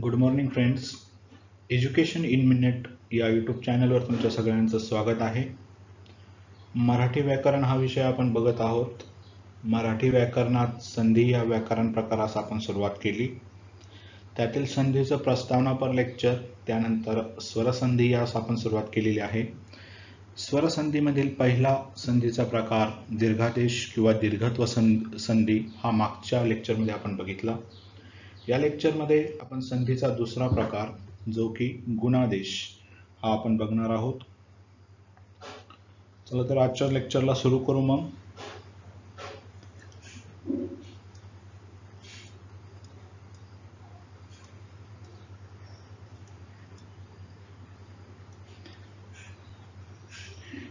Good morning friends. Education in minute या YouTube चॅनलवर तुमच्या सगळ्यांचं स्वागत आहे. मराठी व्याकरण हा विषय आपण बघत आहोत. मराठी व्याकरणात संधी या व्याकरण प्रकारास आपण सुरुवात केली. त्यातील संधीचं प्रस्तावनापर लेक्चर, त्यानंतर स्वरसंधी यास आपण सुरुवात केलेली आहे. स्वरसंधीमधील पहिला संधीचा प्रकार दीर्घादेश किंवा दीर्घत्व संधी हा मागच्या लेक्चरमध्ये आपण बघितला. या लेक्चरमध्ये आपण संधीचा दुसरा प्रकार जो की गुणादेश हा आपण बघणार आहोत. चला तर आजच्या लेक्चरला सुरू करू. मग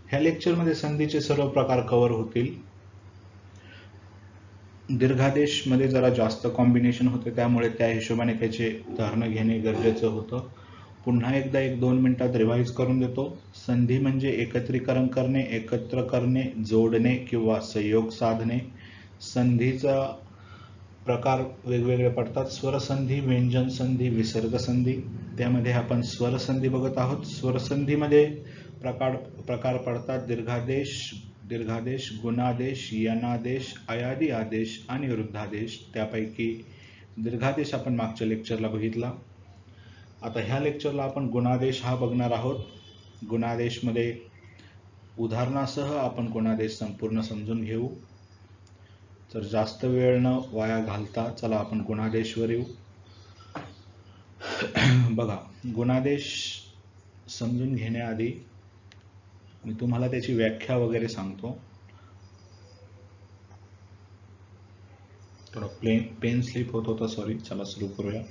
ह्या लेक्चरमध्ये संधीचे सर्व प्रकार कव्हर होतील. दीर्घादेश मध्ये जरा जास्त कॉम्बिनेशन होते, त्यामुळे त्या हिशोबाने त्याचे उदाहरणं घेणे गरजेचं होतं. पुन्हा एकदा 1-2 मिनिटात रिवाइज करून देतो. संधी म्हणजे एकत्रीकरण करणे, एकत्र करणे, जोडणे किंवा संयोग साधणे. संधीचा प्रकार वेगवेगळे पडतात. स्वरसंधी, व्यंजन संधी, विसर्ग संधी. त्यामध्ये आपण स्वरसंधी बघत आहोत. स्वरसंधीमध्ये प्रकार पडतात दीर्घादेश, गुणादेश, यनादेश, अयादी आदेश आणि वृद्धादेश. त्यापैकी दीर्घादेश आपण मागच्या लेक्चरला बघितला. आता ह्या लेक्चरला आपण गुणादेश हा बघणार आहोत. गुणादेशमध्ये उदाहरणासह आपण गुणादेश संपूर्ण समजून घेऊ. तर जास्त वेळ न वाया घालता चला आपण गुणादेशवर येऊ. बघा, गुणादेश समजून घेण्याआधी मी तुम्हाला त्याची व्याख्या वगैरे सांगतो. थोडा पेन स्लिप होत होता, सॉरी. चला सुरू करूया.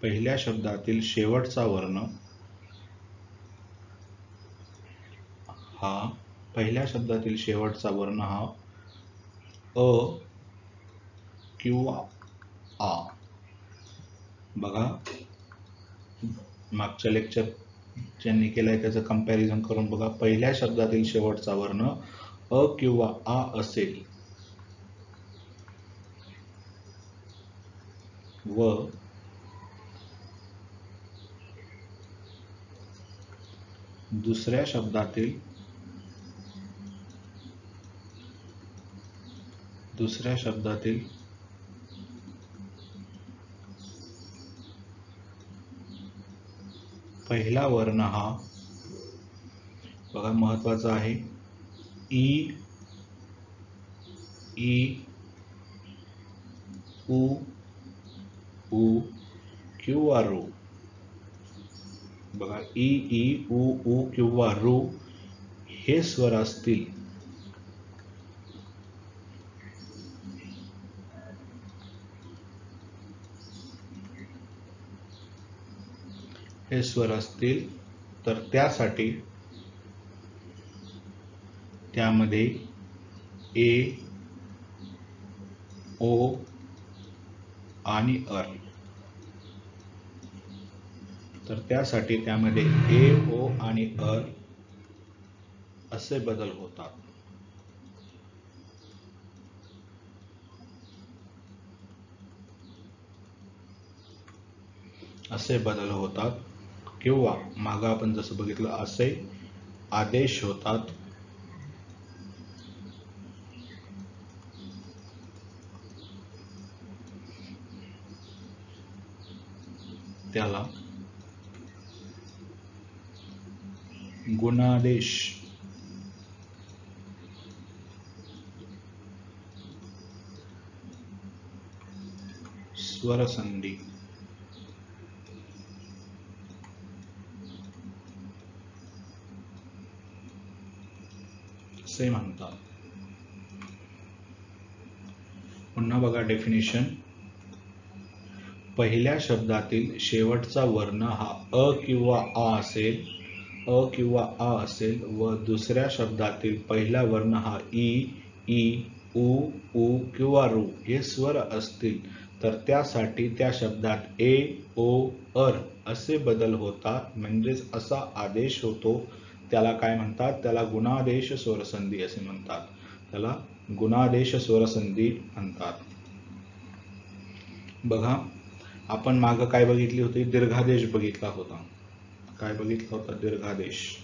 पहिल्या शब्दातील शेवटचा वर्ण हा अ किंवा आ. बघा, मागच्या लेक्चर ज्यांनी केलंय त्याचं कंपॅरिझन करून बघा. पहिल्या शब्दातील शेवटचा वर्ण अ किंवा आ असेल व दुसऱ्या शब्दातील पहिला वर्ण हा, बघा महत्वाचा आहे, ई, उ किंवा रू. बघा, ई, उ किंवा रू हे स्वर असतील तर त्यासाठी त्यामध्ये ए, ओ आणि अर. तर त्यासाठी त्यामध्ये ए, ओ आणि अर असे बदल होतात. किंवा मागे आपण जसं बघितलं असे आदेश होतात. त्याला गुणादेश स्वरसंधी असे म्हणतात. पुन्हा बघा डेफिनेशन. पहिल्या शब्दातील शेवटचा वर्ण हा अ किंवा आ असेल व दुसऱ्या शब्दातील पहिला वर्ण हा ई उ, ऊ किंवा रू हे स्वर असतील तर त्यासाठी त्या शब्दात ए, ओ, अर असे बदल होतात, म्हणजेच असा आदेश होतो. त्याला काय म्हणतात? त्याला गुणादेश स्वरसंधी असे म्हणतात. त्याला गुणादेश स्वरसंधी म्हणतात. बघा, आपण मागं काय बघितली होती? दीर्घादेश बघितला होता. काय बघितला होता? दीर्घादेश.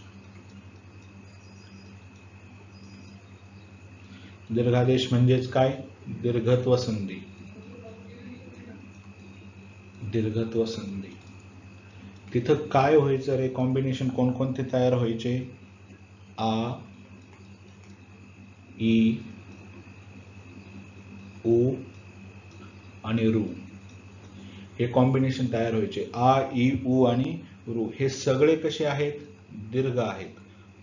दीर्घादेश म्हणजेच काय? दीर्घत्व संधी. दीर्घत्व संधी. तिथं काय व्हायचं रे? कॉम्बिनेशन कोणकोणते तयार व्हायचे? आ, ई, उ आणि रू हे कॉम्बिनेशन तयार व्हायचे. आ, ई, उ आणि रू हे सगळे कसे आहेत? दीर्घ आहेत.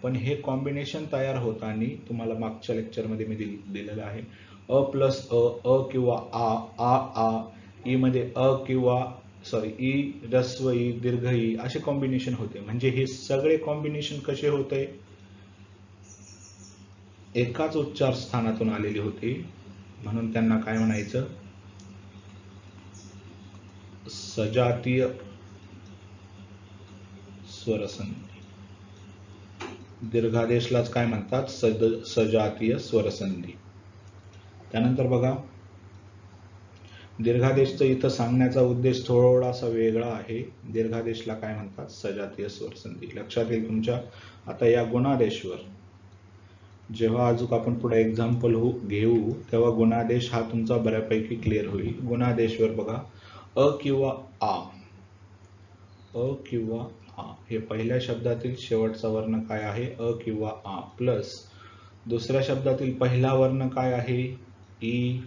पण हे कॉम्बिनेशन तयार होताना तुम्हाला मागच्या लेक्चरमध्ये मी दिलेलं आहे. अ प्लस अ किंवा आ, ई मध्ये अ किंवा ई, ह्रस्व ई, दीर्घ ई असे कॉम्बिनेशन होते. म्हणजे हे सगळे कॉम्बिनेशन कसे होते? एकाच उच्चार स्थानातून आलेली होती, म्हणून त्यांना काय म्हणायचं? सजातीय स्वरसंधी. दीर्घादेशलाच काय म्हणतात? सजातीय स्वरसंधी. त्यानंतर बघा, दीर्घादेशचं इथं सांगण्याचा उद्देश थोडासा वेगळा आहे. दीर्घादेशला काय म्हणतात? सजातीय स्वरसंधी. लक्षात येईल तुमच्या. आता या गुणादेशवर जेव्हा अजून आपण पुढे एक्झाम्पल घेऊ तेव्हा गुणादेश हा तुमचा बऱ्यापैकी क्लिअर होईल. गुणादेशवर बघा, अ किंवा आ, अ किंवा आ हे पहिल्या शब्दातील शेवटचा वर्ण काय आहे? अ किंवा आ प्लस दुसऱ्या शब्दातील पहिला वर्ण काय आहे? ई,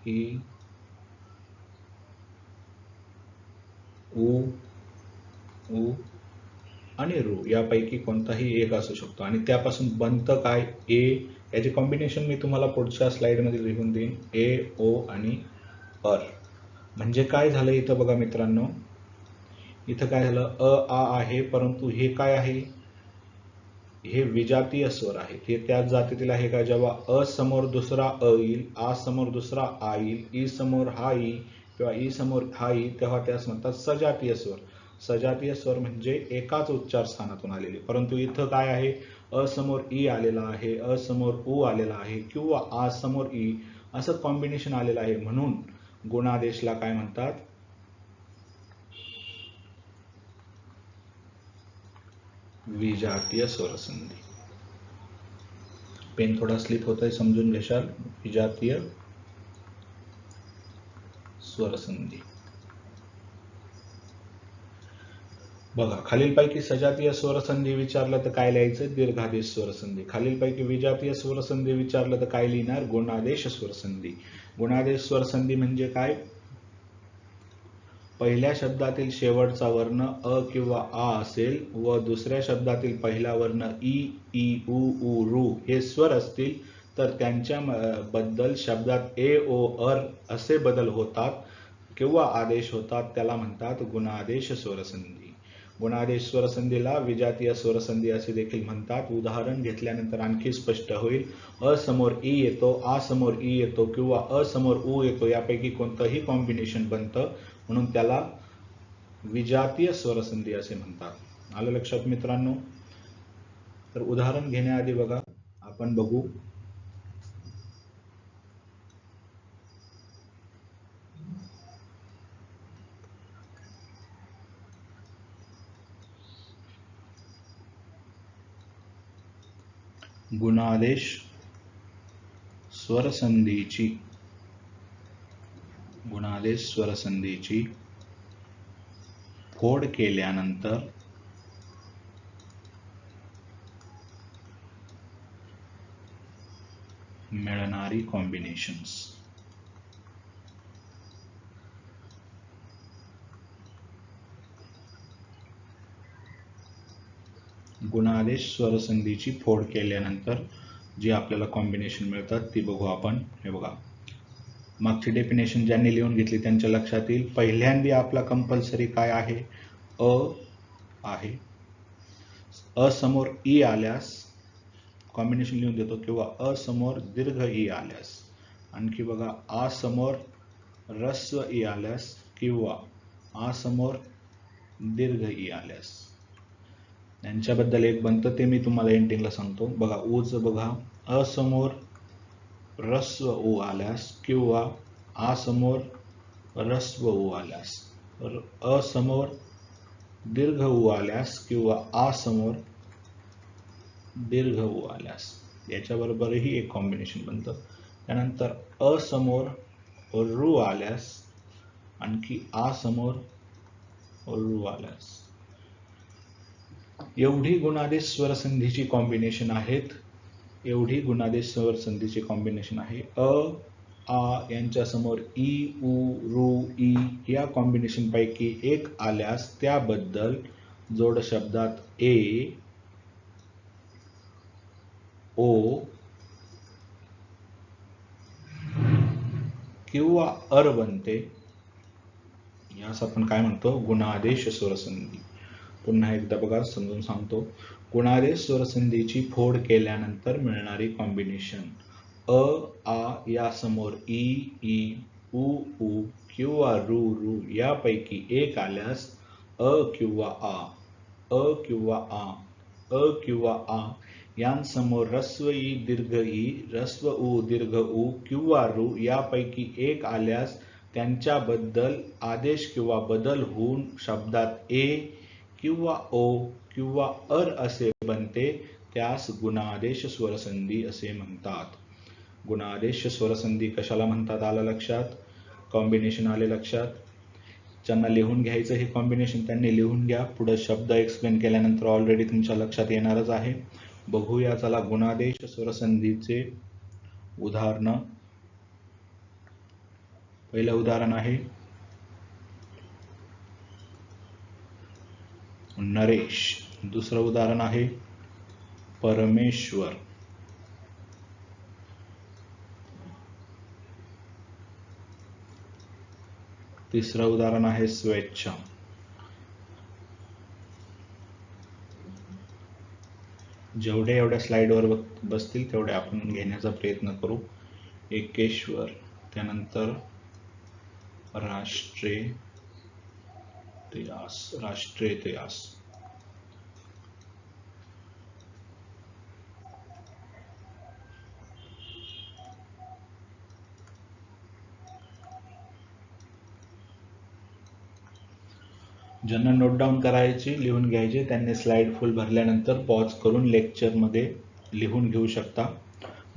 ई, उ, ऊ आणि रू यापैकी कोणताही एक असू शकतो. आणि त्यापासून बनतं काय? ए. याचे कॉम्बिनेशन मी तुम्हाला पुढच्या स्लाइडमध्ये लिहून देईन. ए, ओ आणि अर. म्हणजे काय झालं इथं बघा मित्रांनो, इथं काय झालं? अ, आ आहे, परंतु हे काय आहे? हे विजातीय स्वर आहेत. हे त्याच जातीतील आहे का? जेव्हा अ समोर दुसरा अ येईल, आ समोर दुसरा आ येईल, ई समोर हा ई किंवा ई समोर हा ई, तेव्हा त्यास म्हणतात सजातीय स्वर. सजातीय स्वर म्हणजे एकाच उच्चार स्थानातून आलेले. परंतु इथं काय आहे? अ समोर ई आलेला आहे, अ समोर उ आलेला आहे किंवा आ समोर ई असं कॉम्बिनेशन आलेलं आहे, म्हणून गुणादेशला काय म्हणतात? विजातीय स्वरसंधी. पेन थोडा स्लिप होतोय, समजून घेशाल. विजातीय स्वरसंधी. बघा, खालीलपैकी सजातीय स्वरसंधी विचारलं तर काय लिहायचं? दीर्घादेश स्वरसंधी. खालीलपैकी विजातीय स्वरसंधी विचारलं तर काय लिहिणार? गुणादेश स्वरसंधी. गुणादेश स्वरसंधी म्हणजे काय? पहिल्या शब्दातील शेवटचा वर्ण अ किंवा आ असेल व दुसऱ्या शब्दातील पहिला वर्ण ई, उ, रू हे स्वर असतील तर त्यांच्या बद्दल शब्दात ए, ओ, अर असे बदल होतात किंवा आदेश होतात. त्याला म्हणतात गुणादेश स्वरसंधी. गुणादेश स्वरसंधीला विजातीय स्वरसंधी असे देखील म्हणतात. उदाहरण घेतल्यानंतर आणखी स्पष्ट होईल. अ समोर ई येतो, आ समोर ई येतो किंवा अ समोर उ येतो, यापैकी कोणतंही कॉम्बिनेशन बनतं, म्हणून त्याला विजातीय स्वरसंधी असे म्हणतात. आलं लक्षात मित्रांनो? तर उदाहरण घेण्याआधी बघा, आपण बघू गुणादेश स्वरसंधीची फोड केल्यानंतर मिळणारी कॉम्बिनेशन्स. गुणादेश स्वरसंधीची फोड केल्यानंतर जी आपल्याला कॉम्बिनेशन मिळतात ती बघू आपण. हे बघा, मागची डेफिनेशन ज्यांनी लिहून घेतली त्यांच्या लक्षात येईल. पहिल्यांदा आपला कंपल्सरी काय आहे? अ आहे. अ समोर ई आल्यास कॉम्बिनेशन लिहून देतो, किंवा अ समोर दीर्घ ई आल्यास. आणखी बघा, आ समोर ऱ्हस्व ई आल्यास किंवा आ समोर दीर्घ ई आल्यास. यांच्याबद्दल एक बनतं ते मी तुम्हाला एंडिंगला सांगतो. बघा, ऊचं बघा, अ समोर ऱ्हस्व ऊ आल्यास किंवा आ समोर ऱ्हस्व ऊ आल्यास, अ समोर दीर्घ ऊ आल्यास किंवा आ समोर दीर्घ ऊ आल्यास. याच्याबरोबरही एक कॉम्बिनेशन बनतं. त्यानंतर अ समोर रू आल्यास, आणखी आ समोर रू आल्यास. एवढी गुणादेश स्वरसंधीची कॉम्बिनेशन आहेत. एवढी गुणादेश स्वरसंधीची कॉम्बिनेशन आहे. अ आ यांच्या समोर ई उ रू ई या कॉम्बिनेशन पैकी एक आल्यास त्याबद्दल जोड शब्दात ए ओ किंवा अर बनते. यास आपण काय म्हणतो? गुणादेश स्वरसंधी. पुन्हा एकदा बघा, समजून सांगतो. गुणादेश स्वरसंधीची फोड केल्यानंतर मिळणारी कॉम्बिनेशन अ आ या समोर ई ई उ उ किंवा रू रू यापैकी एक आल्यास अ किंवा आ, अ किंवा आ, अ किंवा आ यांसमोर ऱ्हस्व ई दीर्घ ई, ऱ्हस्व उ दीर्घ उ किंवा रू यापैकी एक आल्यास त्यांच्याबद्दल आदेश किंवा बदल होऊन शब्दात ए किंवा ओ किंवा अर असे बनते. त्यास गुणादेश स्वरसंधी असे म्हणतात. गुणादेश स्वरसंधी कशाला म्हणतात आलं लक्षात? कॉम्बिनेशन आले लक्षात? ज्यांना लिहून घ्यायचं हे कॉम्बिनेशन त्यांनी लिहून घ्या. पुढे शब्द एक्सप्लेन केल्यानंतर ऑलरेडी तुमच्या लक्षात येणारच आहे. बघूया चला गुणादेश स्वरसंधीचे उदाहरण. पहिलं उदाहरण आहे नरेश. दुसरं उदाहरण आहे परमेश्वर. तिसरं उदाहरण आहे स्वेच्छा. जेवढे एवढ्या स्लाइडवर बसतील तेवढे आपण घेण्याचा प्रयत्न करू. एकेश्वर, त्यानंतर राष्ट्रेयस. ज्यांना नोट डाऊन करायची, लिहून घ्यायचे, त्यांनी स्लाइड फुल भरल्यानंतर पॉज करून लेक्चरमध्ये लिहून घेऊ शकता.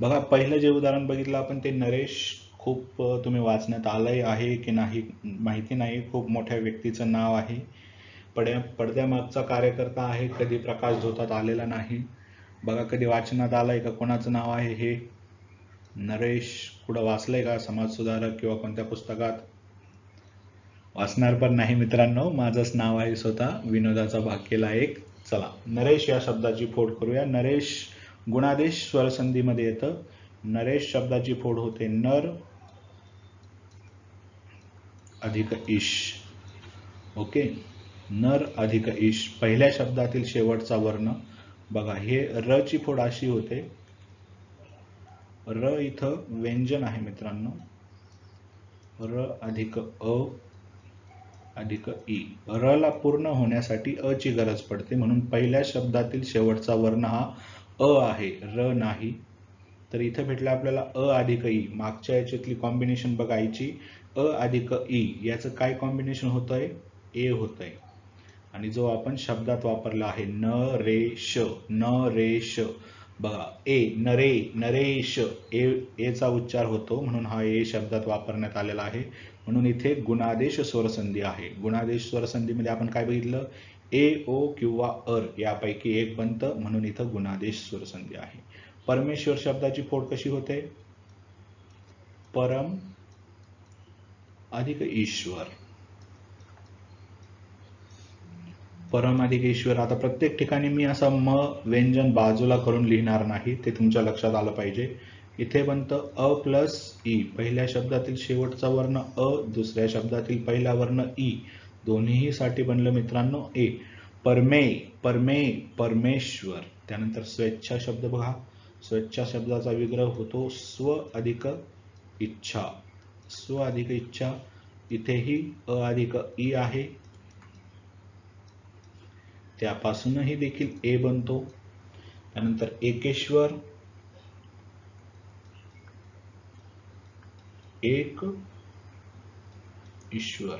बघा, पहिलं जे उदाहरण बघितलं आपण ते नरेश. खूप तुम्ही वाचण्यात आलंय आहे की नाही माहिती नाही. खूप मोठ्या व्यक्तीचं नाव आहे. पडद्यामागचा कार्यकर्ता आहे. कधी प्रकाश झोतात आलेला नाही. बघा, कधी वाचनात आलंय का कोणाचं नाव आहे हे? नरेश कुठं वाचलंय का? समाजसुधारक किंवा कोणत्या पुस्तकात? वाचणार पण नाही मित्रांनो. माझंच नाव आहे स्वतः. विनोदाचा भाग केला एक. चला, नरेश या शब्दाची फोड करूया. नरेश गुणादेश स्वरसंधीमध्ये येतं. नरेश शब्दाची फोड होते नर अधिक ईश. ओके, नर अधिक ईश. पहिल्या शब्दातील शेवटचा वर्ण बघा, हे र ची फोड अशी होते. र इथं व्यंजन आहे मित्रांनो. र अधिक अ अधिक ई. र ला पूर्ण होण्यासाठी अ ची गरज पडते, म्हणून पहिल्या शब्दातील शेवटचा वर्ण हा अ आहे, र नाही. तर इथं भेटलं आपल्याला अ अधिक ई. मागच्या याच्यातली कॉम्बिनेशन बघायची. अ अधिक ई याचं काय कॉम्बिनेशन होतंय? ए होतंय. आणि जो आपण शब्दात वापरला आहे नरेश, नरेश. बघा, ए नरे, नरेश, एचा उच्चार होतो म्हणून हा ए शब्दात वापरण्यात आलेला आहे. म्हणून इथे गुणादेश स्वरसंधी आहे. गुणादेश स्वरसंधीमध्ये आपण काय बघितलं? ए ओ किंवा अर यापैकी एक बनतं, म्हणून इथं गुणादेश स्वरसंधी आहे. परमेश्वर शब्दाची फोड कशी होते? परम अधिक ईश्वर. परम अधिक ईश्वर. आता प्रत्येक ठिकाणी मी असं म व्यंजन बाजूला करून लिहिणार नाही, ते तुमच्या लक्षात आलं पाहिजे. इथे बनतं अ प्लस ई. पहिल्या शब्दातील शेवटचा वर्ण अ, दुसऱ्या शब्दातील पहिला वर्ण ई. दोन्हीही साठी बनलं मित्रांनो ए. परमे, परमे, परमेश्वर. त्यानंतर स्वेच्छा शब्द बघा. स्वेच्छा शब्दाचा विग्रह होतो स्व अधिक इच्छा. स्व अधिक इच्छा. इथेही अ अधिक ई आहे, त्यापासूनही देखील ए बनतो. त्यानंतर एकेश्वर, एक ईश्वर.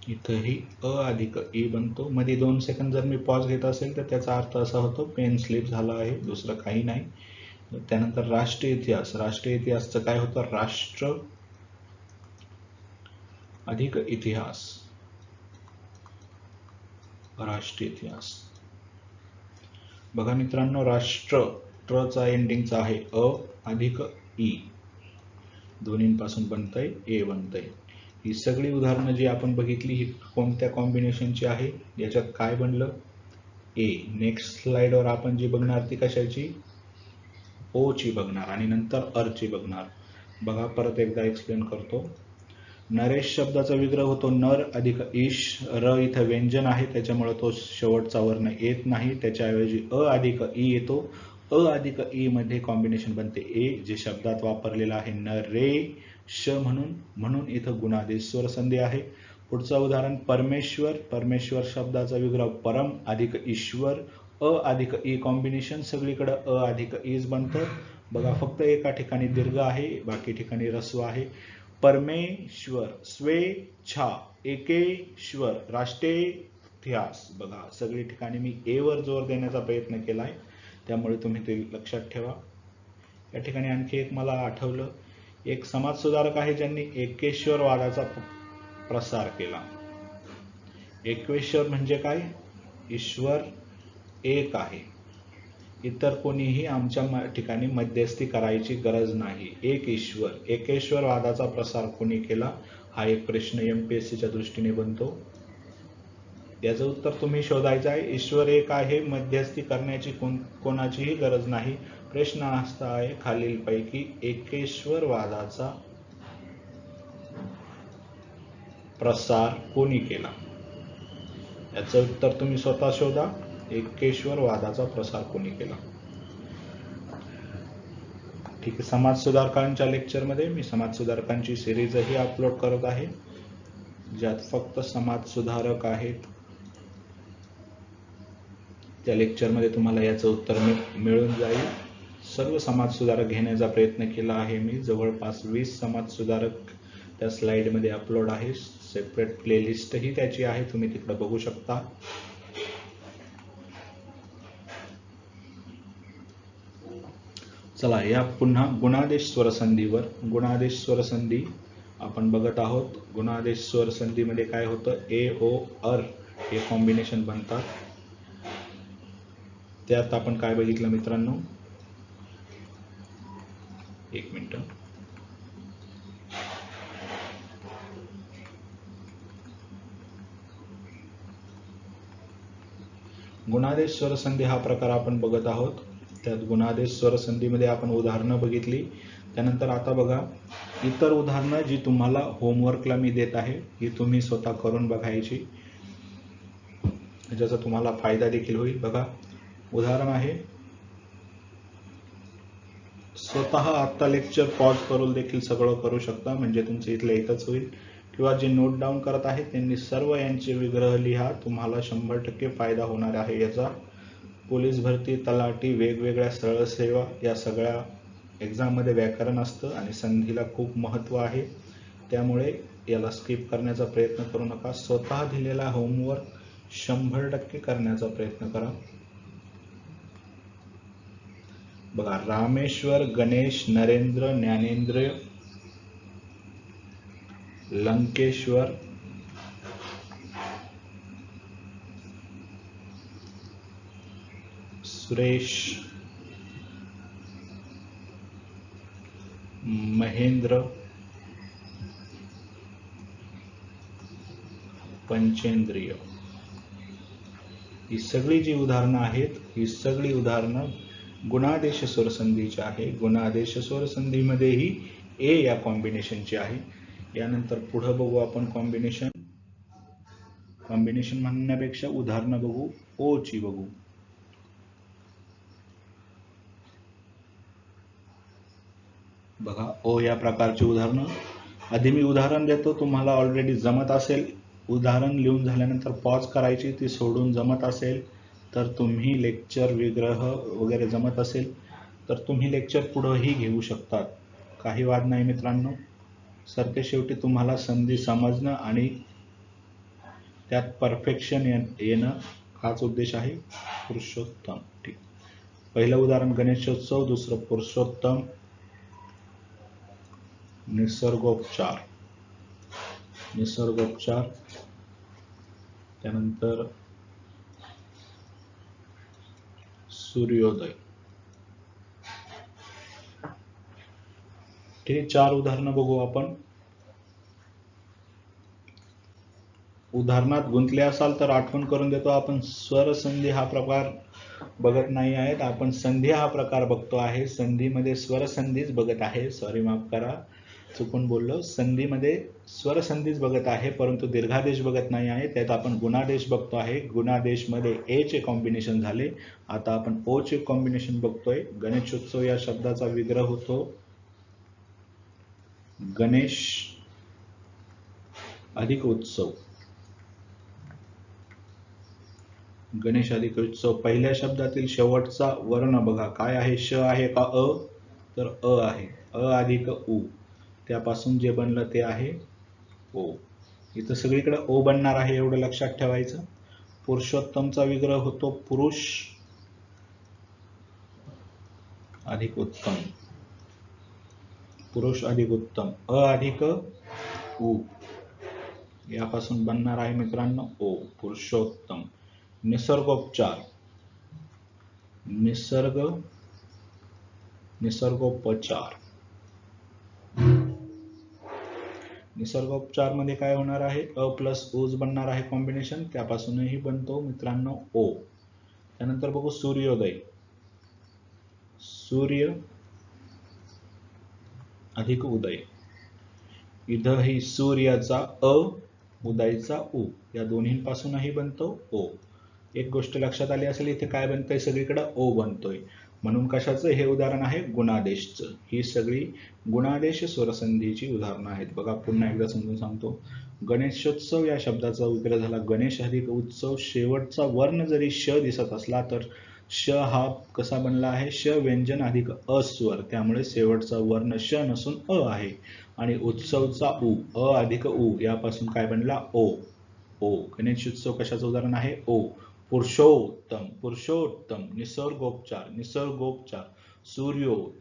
इथंही अ अधिक ई बनतो. मध्ये 2 सेकंद जर मी पॉज घेत असेल तर त्याचा अर्थ असा होतो पेन स्लिप झाला आहे, दुसरं काही नाही. त्यानंतर राष्ट्रीय इतिहास. राष्ट्रीय इतिहासचं काय होतं? राष्ट्र अधिक इतिहास. राष्ट्रीय इतिहास. बघा मित्रांनो, राष्ट्र ट्रचा एंडिंगचा आहे अ अधिक ई, दोन्हींपासून बनतंय ए बनतंय. ही सगळी उदाहरणं जी आपण बघितली ही कोणत्या कॉम्बिनेशनची आहे? याच्यात काय बनलं? ए. नेक्स्ट स्लाइडवर आपण जी बघणार ती कशाची? ओ ची बघणार आणि नंतर अर ची बघणार. बघा परत एकदा एक्सप्लेन करतो. नरेश शब्दाचा विग्रह होतो नर अधिक ईश. र इथं व्यंजन आहे त्याच्यामुळे तो शेवटचा वर्ण येत नाही, त्याच्याऐवजी अ अधिक ई येतो. अ अधिक ई मध्ये कॉम्बिनेशन बनते ए, जे शब्दात वापरलेलं आहे नरेश म्हणून इथं गुणादेश स्वर संधी आहे. पुढचं उदाहरण परमेश्वर. परमेश्वर शब्दाचा विग्रह परम अधिक ईश्वर. अ अधिक ई कॉम्बिनेशन सगळीकडे अ अधिक ईज बनतं. बघा फक्त एका ठिकाणी दीर्घ आहे, बाकी ठिकाणी ऱ्हस्व आहे. परमेश्वर, स्वेच्छा, एकेश्वर, राष्ट्रीय इतिहास. बघा सगळी ठिकाणी मी ए वर जोर देण्याचा प्रयत्न केलाय, त्यामुळे तुम्ही ते लक्षात ठेवा. या ठिकाणी आणखी एक मला आठवलं, एक समाजसुधारक आहे ज्यांनी एकेश्वरवादाचा प्रसार केला. एकेश्वर म्हणजे काय? ईश्वर एक आहे, इतर कोणीही आमच्या ठिकाणी मध्यस्थी करायची गरज नाही. एक ईश्वर. एकेश्वरवादाचा प्रसार कोणी केला? हा एक प्रश्न एमपीएससीच्या दृष्टीने बनतो. याचं उत्तर तुम्ही शोधायचं आहे. ईश्वर एक आहे, मध्यस्थी करण्याची कोणाचीही गरज नाही. प्रश्न असा आहे खालीलपैकी एकेश्वरवादाचा प्रसार कोणी केला? याचं उत्तर तुम्ही स्वतः शोधा. एकेश्वरवादाचा प्रसार कोणी केला? ठीक आहे. समाज सुधारकांच्या लेक्चरमध्ये मी समाज सुधारकांची सिरीजही अपलोड करत आहे, ज्यात फक्त समाज सुधारक आहेत. त्या लेक्चरमध्ये तुम्हाला याचं उत्तर मिळून जाईल. सर्व समाज सुधारक घेण्याचा प्रयत्न केला आहे मी. जवळपास 20 समाज सुधारक त्या स्लाइडमध्ये अपलोड आहे. सेपरेट प्लेलिस्टही त्याची आहे, तुम्ही तिकडे बघू शकता. चला या पुन्हा गुणादेश स्वरसंधीवर. गुणादेश स्वरसंधी आपण बघत आहोत. गुणादेश स्वरसंधीमध्ये काय होतं? ए ओ अर हे कॉम्बिनेशन बनतात. त्यात आपण काय बघितलं मित्रांनो? एक मिनिट. गुणादेश स्वरसंधी हा प्रकार आपण बघत आहोत. त्यात गुणादेश स्वरसंधीमध्ये आपण उदाहरणं बघितली. त्यानंतर आता बघा इतर उदाहरणं जी तुम्हाला होमवर्कला मी देत आहे, ही तुम्ही स्वतः करून बघायची, ज्याचा तुम्हाला फायदा देखील होईल. बघा उदाहरण आहे, स्वतः आता लेक्चर पॉज करून देखील सगळं करू शकता, म्हणजे तुमचं इथल्या इथंच होईल. किंवा जे नोट डाऊन करत आहेत त्यांनी सर्व यांचे विग्रह लिहा, तुम्हाला 100% फायदा होणार आहे याचा. पोलीस भरती, तलाठी, वेगवेगळ्या सरळ सेवा या सगळ्या एक्झाममध्ये व्याकरण असतं आणि संधीला खूप महत्त्व आहे, त्यामुळे याला स्किप करण्याचा प्रयत्न करू नका. स्वतः दिलेला होमवर्क 100% करण्याचा प्रयत्न करा. बघा रामेश्वर, गणेश, नरेंद्र, ज्ञानेंद्र, लंकेश्वर, सुरेश, महेंद्र, पंचेंद्रिय. ही सगळी जी उदाहरणं आहेत, ही सगळी उदाहरणं गुणादेश स्वरसंधीची आहे. गुणादेश स्वरसंधीमध्येही ए या कॉम्बिनेशनची आहे. यानंतर पुढे बघू आपण कॉम्बिनेशन म्हणण्यापेक्षा उदाहरणं बघू. ओ ची बघू. बघा ओ या प्रकारची उदाहरणं. आधी मी उदाहरण देतो, तुम्हाला ऑलरेडी जमत असेल, उदाहरण लिहून झाल्यानंतर पॉज करायची, ती सोडून जमत असेल तर तुम्ही लेक्चर विग्रह वगैरे जमत असेल तर तुम्ही लेक्चर पुढेही घेऊ शकतात, काही वाद नाही मित्रांनो. सरते शेवटी तुम्हाला संधी समजणं आणि त्यात परफेक्शन येणं हाच उद्देश आहे. पुरुषोत्तम. ठीक. पहिलं उदाहरण गणेशोत्सव, दुसरं पुरुषोत्तम. निसर्गोपचार. त्यानंतर सूर्योदय. ठीक आहे, 4 उदाहरणं बघू आपण. उदाहरणात गुंतले असाल तर आठवण करून देतो, आपण स्वर संधी हा प्रकार बघत नाही आहेत, आपण संधी हा प्रकार बघतो आहे. संधीमध्ये स्वर संधीच बघत आहे, सॉरी माफ करा, चुकून बोललो. संधीमध्ये स्वर संधीच बघत आहे, परंतु दीर्घादेश बघत नाही आहे. त्यात आपण गुणादेश बघतो आहे. गुणादेशमध्ये ए चे कॉम्बिनेशन झाले. आता आपण ओ चे कॉम्बिनेशन बघतोय. गणेशोत्सव या शब्दाचा विग्रह होतो गणेश अधिक उत्सव. गणेश अधिक उत्सव. पहिल्या शब्दातील शेवटचा वर्ण बघा काय आहे, श आहे का अ, तर अ आहे. अ अधिक उ, त्यापासून जे बनलं ते आहे ओ. इथं सगळीकडे ओ बनणार आहे, एवढं लक्षात ठेवायचं. पुरुषोत्तमचा विग्रह होतो पुरुष अधिक उत्तम. पुरुष अधिक उत्तम. अ अधिक उ यापासून बनणार आहे मित्रांनो ओ, पुरुषोत्तम. निसर्गोपचार. निसर्गोपचार. निसर्गोपचार मध्ये काय होणार आहे, अ प्लस ओज बनणार आहे कॉम्बिनेशन, त्यापासूनही बनतो मित्रांनो ओ. त्यानंतर बघू सूर्योदय. सूर्य अधिक उदय. इथं ही सूर्याचा अ, उदयचा उ, या दोन्हींपासूनही बनतो ओ. एक गोष्ट लक्षात आली असेल, इथे काय बनतंय, सगळीकडे ओ बनतोय. म्हणून कशाचं हे उदाहरण आहे, गुणादेशचं. ही सगळी गुणादेश स्वरसंधीची उदाहरणं आहेत. बघा पुन्हा एकदा समजून सांगतो. गणेशोत्सव या शब्दाचा विग्रह झाला गणेश अधिक उत्सव. शेवटचा वर्ण जरी श दिसत असला तर श हा कसा बनला आहे, श व्यंजन अधिक अस्वर, त्यामुळे शेवटचा वर्ण श नसून अ आहे. आणि उत्सवचा उ, अ अधिक उ, यापासून काय बनला ओ. ओ. गणेशोत्सव कशाचं उदाहरण आहे, ओ. पुरुषोत्तम. निसर्गोपचार.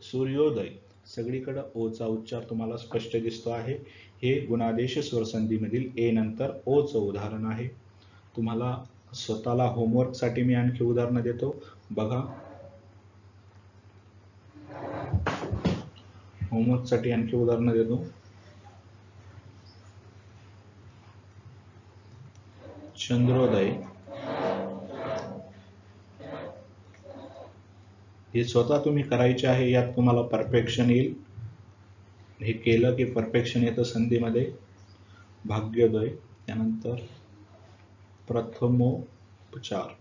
सूर्योदय. सगळीकडे ओचा उच्चार तुम्हाला स्पष्ट दिसतो आहे. हे गुणादेश स्वरसंधीमधील ए नंतर ओचं उदाहरण आहे. तुम्हाला स्वतःला होमवर्क साठी मी आणखी उदाहरणं देतो. बघा होमवर्क साठी आणखी उदाहरणं देतो. चंद्रोदय. हे स्वतः तुम्ही करायचे आहे, यात तुम्हाला परफेक्शन येईल. हे केलं की परफेक्शन येतं संधीमध्ये. भाग्योदय. त्यानंतर प्रथमोपचार.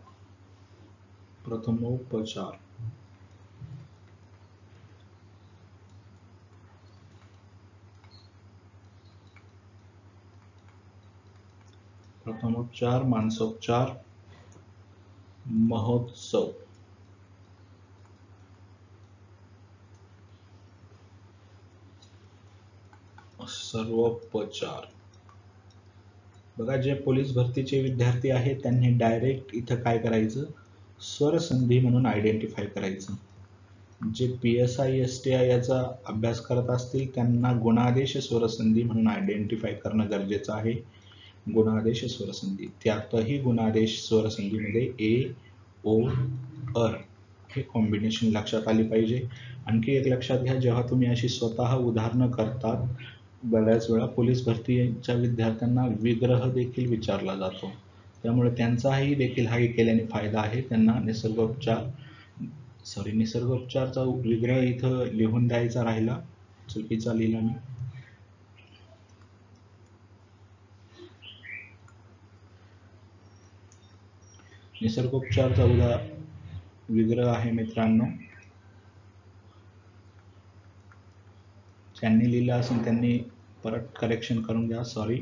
मानसोपचार. महोत्सव. सर्वोपचार. बघा जे पोलीस भरतीचे विद्यार्थी आहेत त्यांनी डायरेक्ट इथं काय करायचं, स्वरसंधी म्हणून आयडेंटिफाय करायचं. जे PSI STI याचा अभ्यास करत असतील त्यांना गुणादेश स्वरसंधी म्हणून आयडेंटिफाय करणं गरजेचं आहे. गुणादेश स्वरसंधी, त्यातही गुणादेश स्वरसंधीमध्ये ए, ओ, अर हे कॉम्बिनेशन लक्षात आली पाहिजे. आणखी एक लक्षात घ्या, जेव्हा तुम्ही अशी स्वतः उदाहरणं करतात, बऱ्याच वेळा पोलीस भरतीच्या विद्यार्थ्यांना विग्रह देखील विचारला जातो, त्यामुळे त्यांचाही देखील हा केल्याने फायदा आहे. त्यांना निसर्गोपचारचा विग्रह इथं लिहून द्यायचा राहिला, चुकीचा लिहिला मी. निसर्गोपचारचा विग्रह आहे मित्रांनो. ज्यांनी लिहिलं असेल त्यांनी परत करेक्शन करून घ्या. सॉरी,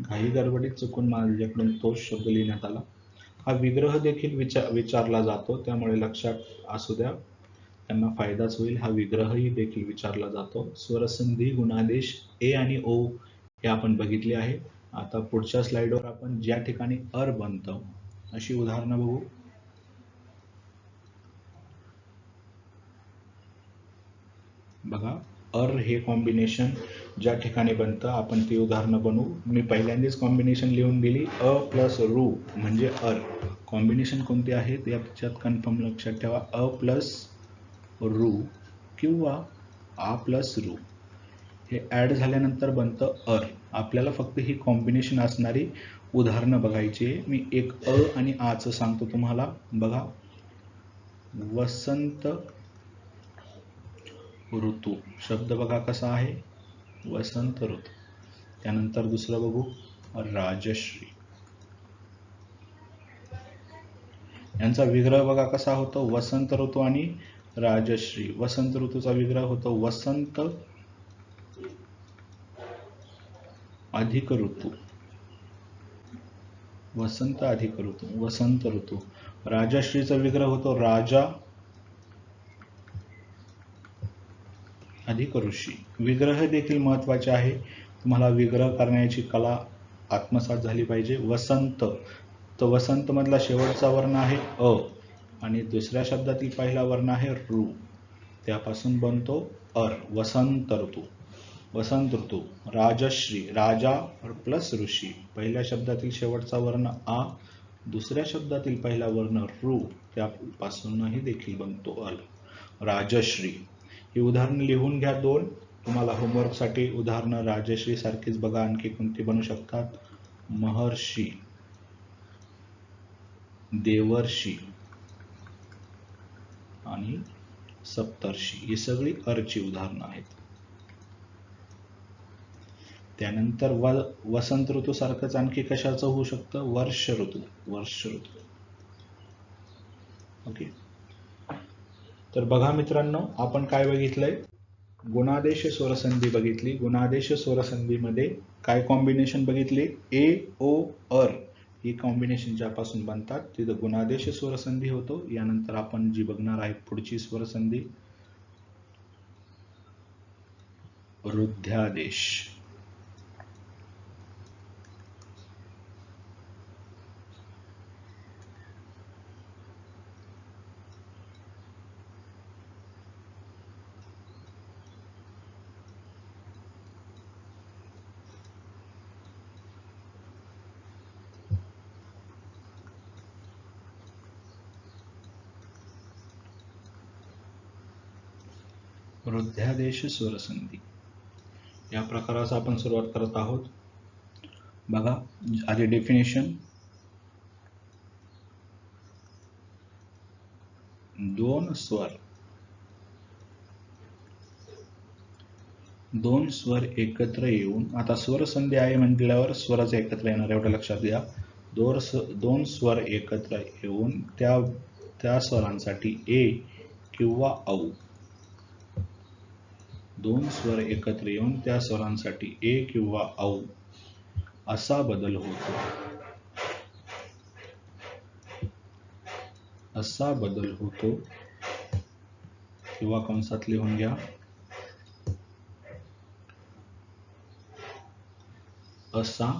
घाई गडबडीत चुकून माझ्याकडून तोच शब्द लिहिण्यात आला. हा विग्रह देखील विचारला जातो, त्यामुळे लक्षात असू द्या, त्यांना फायदाच होईल. हा विग्रहही देखील विचारला जातो. स्वरसंधी गुणादेश ए आणि ओ हे आपण बघितले आहे. आता पुढच्या स्लाइडवर आपण ज्या ठिकाणी अर बनतं अशी उदाहरणं बघू. बघा, अर हे कॉम्बिनेशन ज्या ठिकाणी बनतं आपण ती उदाहरणं बनवू. मी पहिल्यांदाच कॉम्बिनेशन लिहून दिली, अ प्लस रू म्हणजे अर. कॉम्बिनेशन कोणते आहेत याच्यात कन्फर्म लक्षात ठेवा. अ प्लस रू किंवा आ प्लस रू हे ॲड झाल्यानंतर बनतं अर. आपल्याला फक्त ही कॉम्बिनेशन असणारी उदाहरणं बघायची आहे. मी एक अ आणि आचं सांगतो तुम्हाला. बघा, वसंत ऋतू शब्द बघा कसा आहे, वसंत ऋतू. त्यानंतर दुसरं बघू, राजश्री. यांचा विग्रह बघा कसा होतो, वसंत ऋतू आणि राजश्री. वसंत ऋतूचा विग्रह होतो वसंत अधिक ऋतू. वसंत अधिक ऋतू, वसंत ऋतू. राजश्रीचा विग्रह होतो राजा अधिक ऋषी. विग्रह देखील महत्वाचे आहे. तुम्हाला विग्रह करण्याची कला आत्मसात झाली पाहिजे. वसंत, तर वसंत मधला शेवटचा वर्ण आहे अ आणि दुसऱ्या शब्दातील पहिला वर्ण आहे ऋ. त्यापासून बनतो अर, वसंत ऋतू. वसंत ऋतू. राजश्री, राजा प्लस ऋषी. पहिल्या शब्दातील शेवटचा वर्ण आ, दुसऱ्या शब्दातील पहिला वर्ण ऋ, त्यापासूनही देखील बनतो अल, राजश्री. ही उदाहरणं लिहून घ्या दोन. तुम्हाला होमवर्कसाठी उदाहरणं राजश्री सारखीच बघा. आणखी कोणती बनू शकतात, महर्षी, देवर्षी आणि सप्तर्षी. ही सगळी अर्ची उदाहरणं आहेत. त्यानंतर वसंत ऋतू सारखंच आणखी कशाचं होऊ शकतं, वर्ष ऋतू. वर्ष ऋतू. ओके, तर बघा मित्रांनो, आपण काय बघितलंय, गुणादेश स्वरसंधी बघितली. गुणादेश स्वरसंधीमध्ये काय कॉम्बिनेशन बघितली, ए ओ अर ही कॉम्बिनेशन ज्यापासून बनतात तिथं गुणादेश स्वरसंधी होतो. यानंतर आपण जी बघणार आहे पुढची स्वरसंधी, रुद्ध्यादेश. रुद्ध्यादेश स्वरसंधी या प्रकाराचा आपण सुरुवात करत आहोत. बघा, आधी डेफिनेशन, दोन स्वर एकत्र येऊन, आता स्वरसंधी आहे म्हटल्यावर स्वरच एकत्र येणार एवढं लक्षात घ्या. दोन स्वर एकत्र येऊन त्या स्वरांसाठी ए किंवा औ. दोन स्वर एकत्र येऊन त्या स्वरांसाठी ए किंवा औ असा बदल होतो. असा बदल होतो किंवा कंसात लिहून घ्या, असा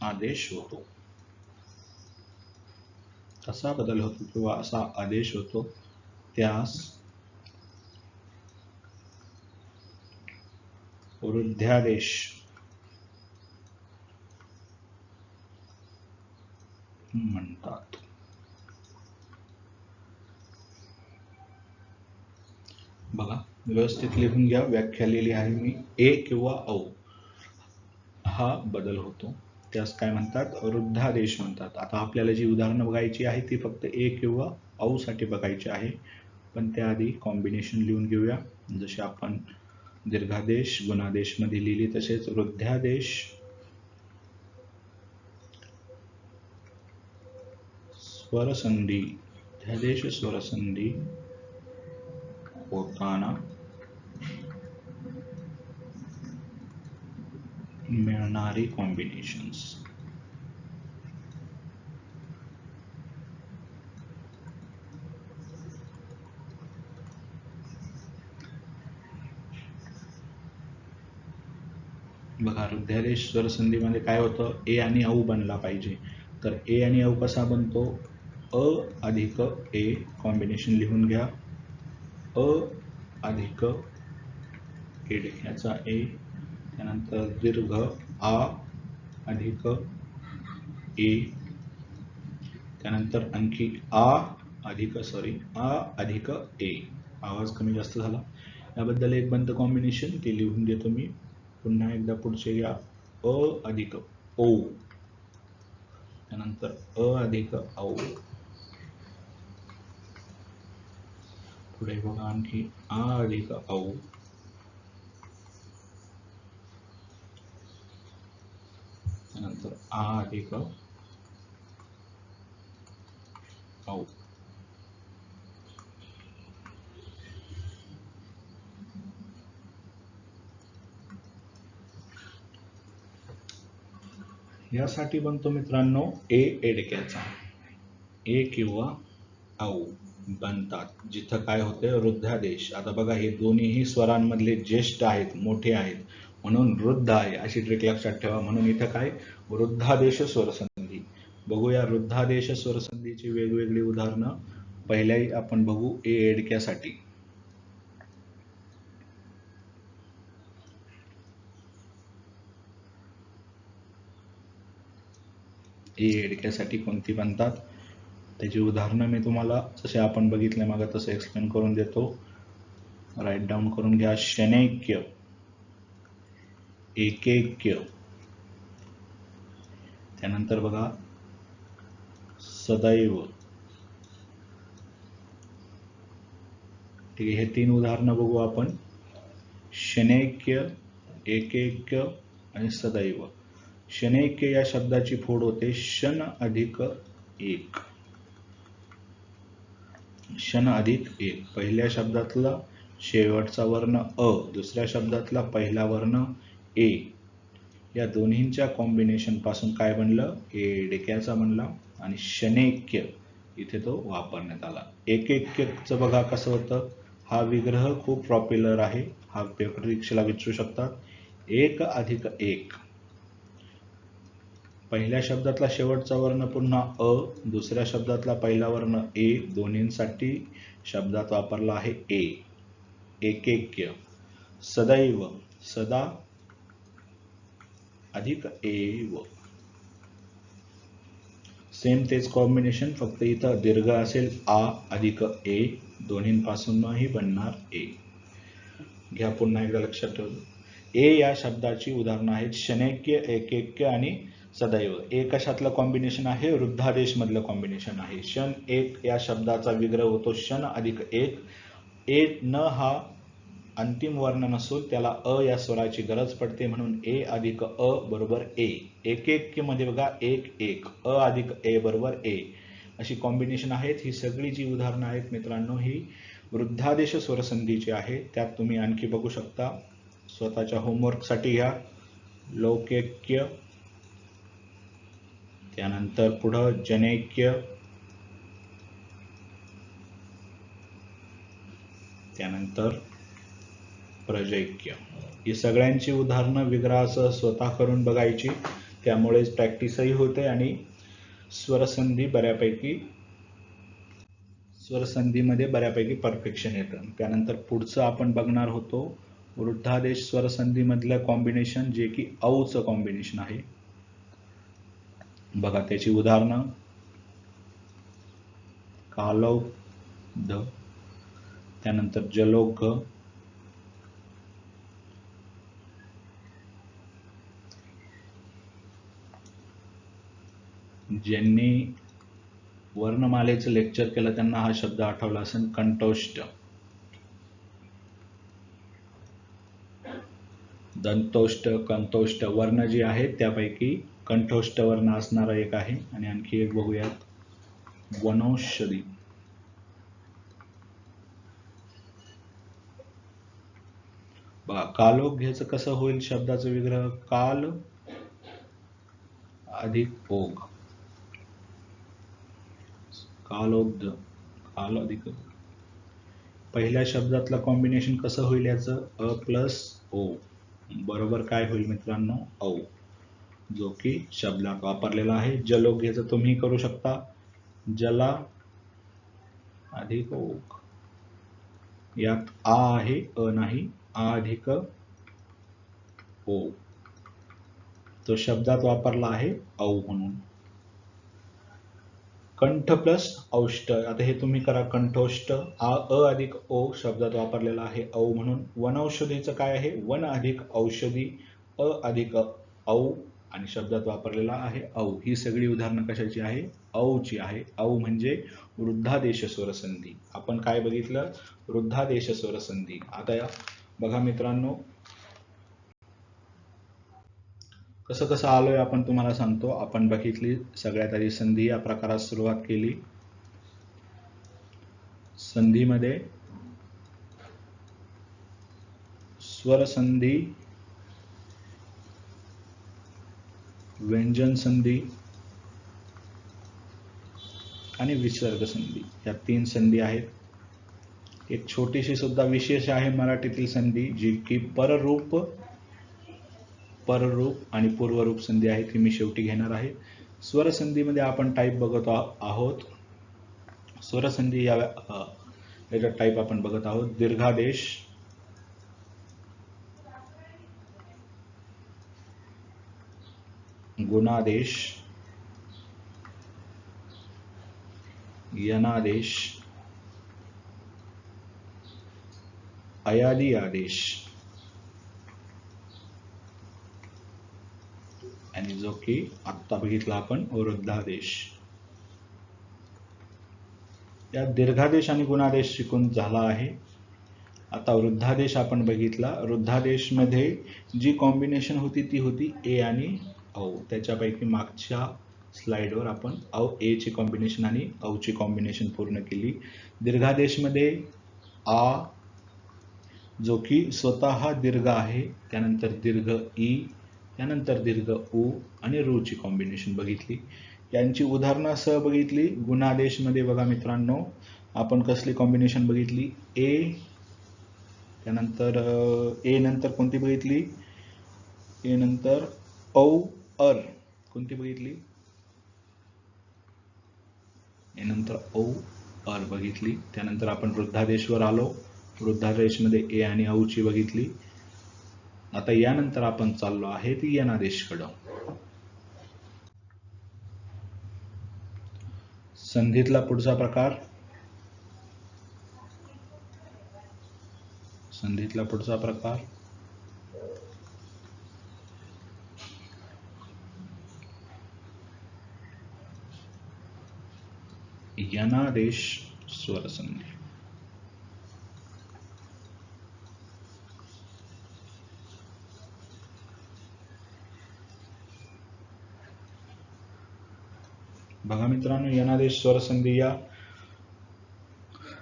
आदेश होतो. असा बदल होतो किंवा असा आदेश होतो, त्यास रुद्ध्यादेश म्हणतात. बघा, व्यवस्थित लिहून घ्या. व्याख्या लिहिली आहे मी. ए किंवा औ हा बदल होतो, त्यास काय म्हणतात, रुद्धादेश म्हणतात. आता आपल्याला जी उदाहरणं बघायची आहे ती फक्त ए किंवा औ साठी बघायची आहे, पण त्याआधी कॉम्बिनेशन लिहून घेऊया. जसे आपण दीर्घादेश गुणादेश मध्ये लिहिली, तसेच वृद्ध्यादेश स्वरसंधी ध्यादेश स्वरसंधी होताना मिळणारी कॉम्बिनेशन्स. बघा, वृद्ध्यादेश स्वरसंधीमध्ये काय होतं, ए आणि औ बनला पाहिजे. तर ए आणि औ कसा बनतो, अ अधिक ए कॉम्बिनेशन लिहून घ्या. अ अधिक याचा ए, त्यानंतर दीर्घ आ अधिक ए, त्यानंतर आणखी आ अधिक ए. आवाज कमी जास्त झाला, याबद्दल एक बंद कॉम्बिनेशन ते लिहून देतो मी. पुन्हा एकदा पुढचे घ्या, अ अधिक ओ, त्यानंतर अ अधिक औ. पुढे बघा आणखी आ अधिक औ, त्यानंतर आ अधिक औ. यासाठी बनतो मित्रांनो ए एडक्याचा. ए किंवा औ बनतात जिथं काय होते, वृद्धादेश. आता बघा, हे दोन्हीही स्वरांमधले ज्येष्ठ आहेत, मोठे आहेत, म्हणून वृद्ध आहे अशी ट्रिक लक्षात ठेवा. म्हणून इथं काय, वृद्धादेश स्वरसंधी. बघूया वृद्धादेश स्वरसंधीची वेगवेगळी उदाहरणं. पहिल्याही आपण बघू ए एडक्यासाठी. ए एडक्यासाठी कोणती बनतात त्याची उदाहरणं मी तुम्हाला जसे आपण बघितले मागे तसं एक्सप्लेन करून देतो. राईट डाऊन करून घ्या. शनैक्य, एकैक्य, त्यानंतर बघा सदैव. ठीक आहे, हे 3 उदाहरणं बघू आपण. शनैक्य, एकैक्य आणि सदैव. शनैक्य या शब्दाची फोड होते शन अधिक एक. शन अधिक एक. पहिल्या शब्दातला शेवटचा वर्ण अ, दुसऱ्या शब्दातला पहिला वर्ण ए, या दोन्हींच्या कॉम्बिनेशन पासून काय बनलं, एडक्याचा बनला. आणि शनैक्य इथे तो वापरण्यात आला. एकैक्यचं बघा कसं होतं, हा विग्रह खूप पॉप्युलर आहे, हा पेपर परीक्षेला विचारू शकतात. एक अधिक एक, पहिल्या शब्दातला शेवटचा वर्ण पुन्हा अ, दुसऱ्या शब्दातला पहिला वर्ण ए, दोन्हींसाठी शब्दात वापरला आहे ए. एकैक्य. सदैव, सदा अधिक एव. सेम तेच कॉम्बिनेशन, फक्त इथं दीर्घ असेल आ अधिक ए, दोन्हींपासूनही बनणार ए. घ्या पुन्हा एकदा लक्षात ठेवलं. ए या शब्दाची उदाहरणं आहेत शनैक्य, एकैक्य आणि सदैव. ए कशातलं कॉम्बिनेशन आहे, वृद्धादेश मधलं कॉम्बिनेशन आहे. शन एक या शब्दाचा विग्रह होतो शन अधिक एक. ए न हा अंतिम वर्ण नसून त्याला अ या स्वराची गरज पडते, म्हणून ए अधिक अ बरोबर ए. एकैक्य मध्ये बघा एक एक, अ अधिक ए बरोबर ए, अशी कॉम्बिनेशन आहेत. ही सगळी जी उदाहरणं आहेत मित्रांनो, ही वृद्धादेश स्वरसंधीची आहे. त्यात तुम्ही आणखी बघू शकता, स्वतःच्या होमवर्कसाठी घ्या. लोकैक्य, त्यानंतर पुढं जनैक्य, त्यानंतर प्रजैक्य. ही सगळ्यांची उदाहरणं विग्रहासह स्वतः करून बघायची, त्यामुळेच प्रॅक्टिसही होते आणि स्वरसंधीमध्ये बऱ्यापैकी परफेक्शन येतं. त्यानंतर पुढचं आपण बघणार होतो वृद्धादेश स्वरसंधीमधलं कॉम्बिनेशन, जे की औचं कॉम्बिनेशन आहे. बघा त्याची उदाहरणं. कालौघ, त्यानंतर जलौघ, ज्यांनी वर्णमालेचं लेक्चर केलं त्यांना हा शब्द आठवला असेल, कंठोष्ठ. दंतोष्ट, कंठोष्ट वर्ण जे आहेत त्यापैकी कंठोष्ट वर्ण असणारा एक आहे. आणि आणखी एक बघूयात, वनौषधी. बघा, कालोघ्याचं कसं होईल शब्दाचं विग्रह, काल अधिक ओघ, कालोग्ध, काल अधिक. पहिल्या शब्दातलं कॉम्बिनेशन कसं होईल याचं, अ प्लस ओ बरोबर काय होईल मित्रांनो, औ, जो की शब्दात वापरलेला आहे. जलोघ्याचं तुम्ही करू शकता, जला अधिक ओघ. यात आ आहे, अ नाही, आ अधिक ओ, तो शब्दात वापरला आहे औ म्हणून. कंठ प्लस औष्ट, आता हे तुम्ही करा, कंठोष्ट, अ अधिक ओ शब्दात वापरलेला आहे औ म्हणून. वनौषधीचं काय आहे, वन अधिक औषधी, अ अधिक औ आणि शब्दात वापरलेला आहे औ. ही सगळी उदाहरणं कशाची आहे, औची आहे. औ म्हणजे वृद्धादेश स्वरसंधी. आपण काय बघितलं, वृद्धादेश स्वरसंधी. आता बघा मित्रांनो, कसं कसं आलोय आपण तुम्हाला सांगतो. आपण बघितली सगळ्यात आधी संधी या प्रकारात सुरुवात केली. संधीमध्ये स्वरसंधी, व्यंजन संधी आणि विसर्ग संधी, या 3 संधी आहेत. एक छोटीशी सुद्धा विशेष आहे मराठीतील संधी, जी की पररूप आणि पूर्वरूप संधी आहे, ती मी शेवटी घेणार आहे. स्वरसंधीमध्ये आपण टाईप बघत आहोत. स्वरसंधी याचा टाईप आपण बघत आहोत, दीर्घादेश, गुणादेश, यनादेश, अयादी आदेश आणि जो की आत्ता बघितला आपण वृद्धादेश. या दीर्घादेश आणि गुणादेश शिकून झाला आहे. आता वृद्धादेश आपण बघितला. वृद्धादेश मध्ये जी कॉम्बिनेशन होती ती होती ए आणि औ. त्याच्यापैकी मागच्या स्लाइडवर आपण ए ची कॉम्बिनेशन आणि औ ची कॉम्बिनेशन पूर्ण केली. दीर्घादेश मध्ये आ जो की स्वतः दीर्घ आहे, त्यानंतर दीर्घ ई, त्यानंतर दीर्घ उ आणि रू ची कॉम्बिनेशन बघितली. यांची उदाहरणासह बघितली. गुणादेश मध्ये बघा मित्रांनो, आपण कसली कॉम्बिनेशन बघितली, ए, त्यानंतर ए नंतर कोणती बघितली, ए नंतर औ अर, कोणती बघितली, ए नंतर औ अर बघितली. त्यानंतर आपण वृद्धादेशवर आलो. वृद्धादेशमध्ये ए आणि औ ची बघितली. आता यानंतर आपण चाललो आहे ती यनादेशकडं. संधीतला पुढचा प्रकार, संधीतला पुढचा प्रकार यनादेश स्वरसंधी. बघा मित्रांनो, यनादेश स्वरसंधी या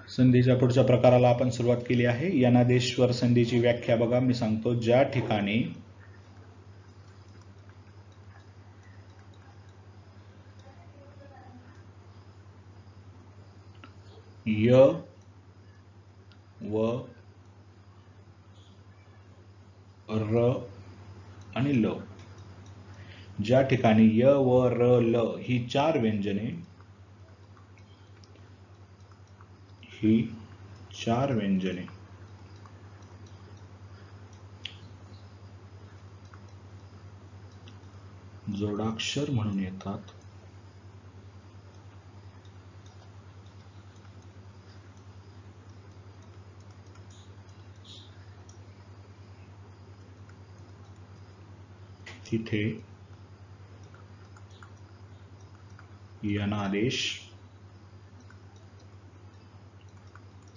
संधीच्या पुढच्या प्रकाराला आपण सुरुवात केली आहे. यनादेश स्वरसंधीची व्याख्या बघा, मी सांगतो. ज्या ठिकाणी य व र आणि ल, ज्या ठिकाणी य व र ल ही 4 व्यंजने, ही 4 व्यंजने जोडाक्षर म्हणून येतात, तिथे यनादेश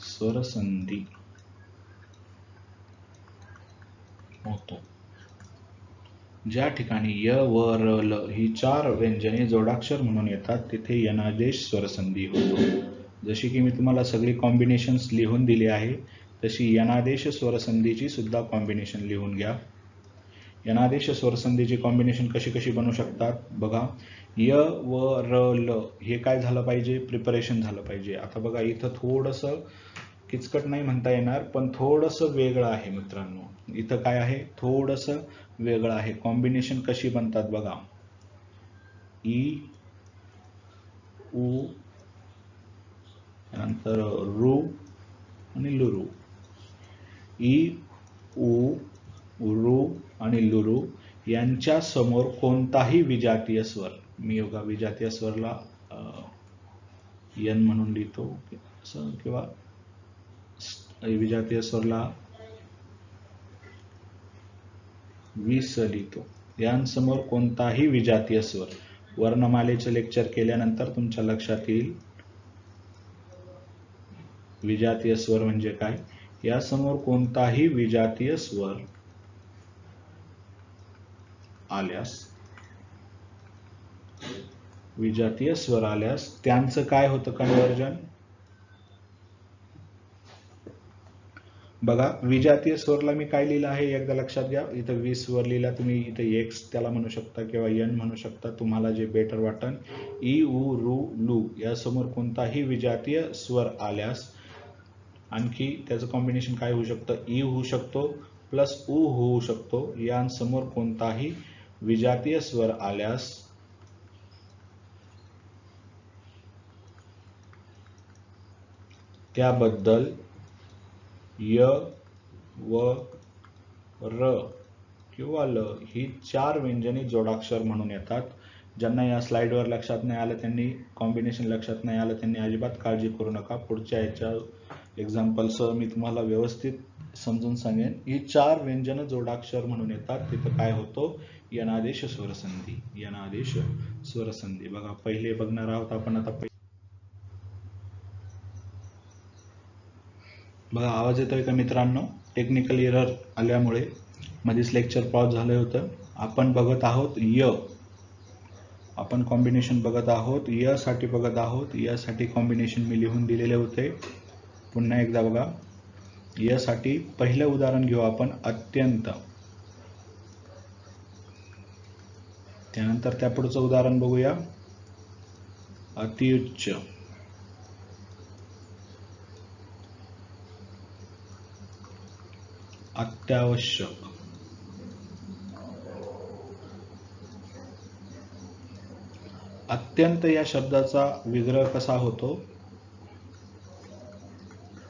स्वरसंधी होतो. ज्या ठिकाणी य व र ल ही 4 व्यंजने जोडाक्षर म्हणून येतात तिथे यनादेश स्वरसंधी होतो. जशी की मी तुम्हाला सगळी कॉम्बिनेशन्स लिहून दिली आहे तशी यनादेश स्वरसंधीची सुद्धा कॉम्बिनेशन लिहून घ्या. यनादेश स्वरसंधीची कॉम्बिनेशन कशी कशी बनू शकतात बघा. य व र ल हे काय झालं पाहिजे, प्रिपरेशन झालं पाहिजे. आता बघा इथं थोडंसं किचकट नाही म्हणता येणार पण थोडंसं वेगळं आहे मित्रांनो. इथं काय आहे, थोडंसं वेगळं आहे. कॉम्बिनेशन कशी बनतात बघा. ई उ नंतर रू आणि लुरू. ई उ रू आणि लुरू यांच्या समोर कोणताही विजातीय स्वर, मी योगा विजातीय स्वरला यन म्हणून लिहितो किंवा विजातीय स्वरला विस लिहितो. यांसमोर कोणताही विजातीय स्वर, वर्णमालेचे लेक्चर केल्यानंतर तुमच्या लक्षात येईल विजातीय स्वर म्हणजे काय. यासमोर कोणताही विजातीय स्वर आल्यास त्यांचं काय होतं कन्वर्जन बघा. विजातीय स्वरला मी काय लिहिलं आहे एकदा लक्षात घ्या. इथं वी स्वर लिहिला तुम्ही, इथं एक्स त्याला म्हणू शकता किंवा यन म्हणू शकता, तुम्हाला जे बेटर वाटन. ई उ रू लू यासमोर कोणताही विजातीय स्वर आल्यास आणखी त्याचं कॉम्बिनेशन काय होऊ शकतं, ई होऊ शकतो प्लस उ होऊ शकतो. यांसमोर कोणताही विजातीय स्वर आल्यास त्याबद्दल य व र किंवा ल ही 4 व्यंजने जोडाक्षर म्हणून येतात. ज्यांना या स्लाइडवर लक्षात नाही आलं, त्यांनी कॉम्बिनेशन लक्षात नाही आलं, त्यांनी अजिबात काळजी करू नका. पुढच्या याच्या एक्झाम्पलसह मी तुम्हाला व्यवस्थित समजून सांगेन. ही 4 व्यंजन जोडाक्षर म्हणून येतात. तिथं काय होतो, यनादेश स्वरसंधी. यनादेश स्वरसंधी बघा पहिले बघणार आहोत आपण आता. बघा आवाज येतोय का मित्रांनो. टेक्निकल एरर आल्यामुळे मध्येच लेक्चर पॉज झालं होतं. आपण बघत आहोत य, आपण कॉम्बिनेशन बघत आहोत. य साठी बघत आहोत. या साठी कॉम्बिनेशन मी लिहून दिलेले होते. पुन्हा एकदा बघा. य साठी पहिलं उदाहरण घेऊ आपण, अत्यंत. त्यानंतर त्या पुढचं उदाहरण बघूया, अतिउच्च. अत्यावश्यक. अत्यंत या शब्दाचा विग्रह कसा होतो,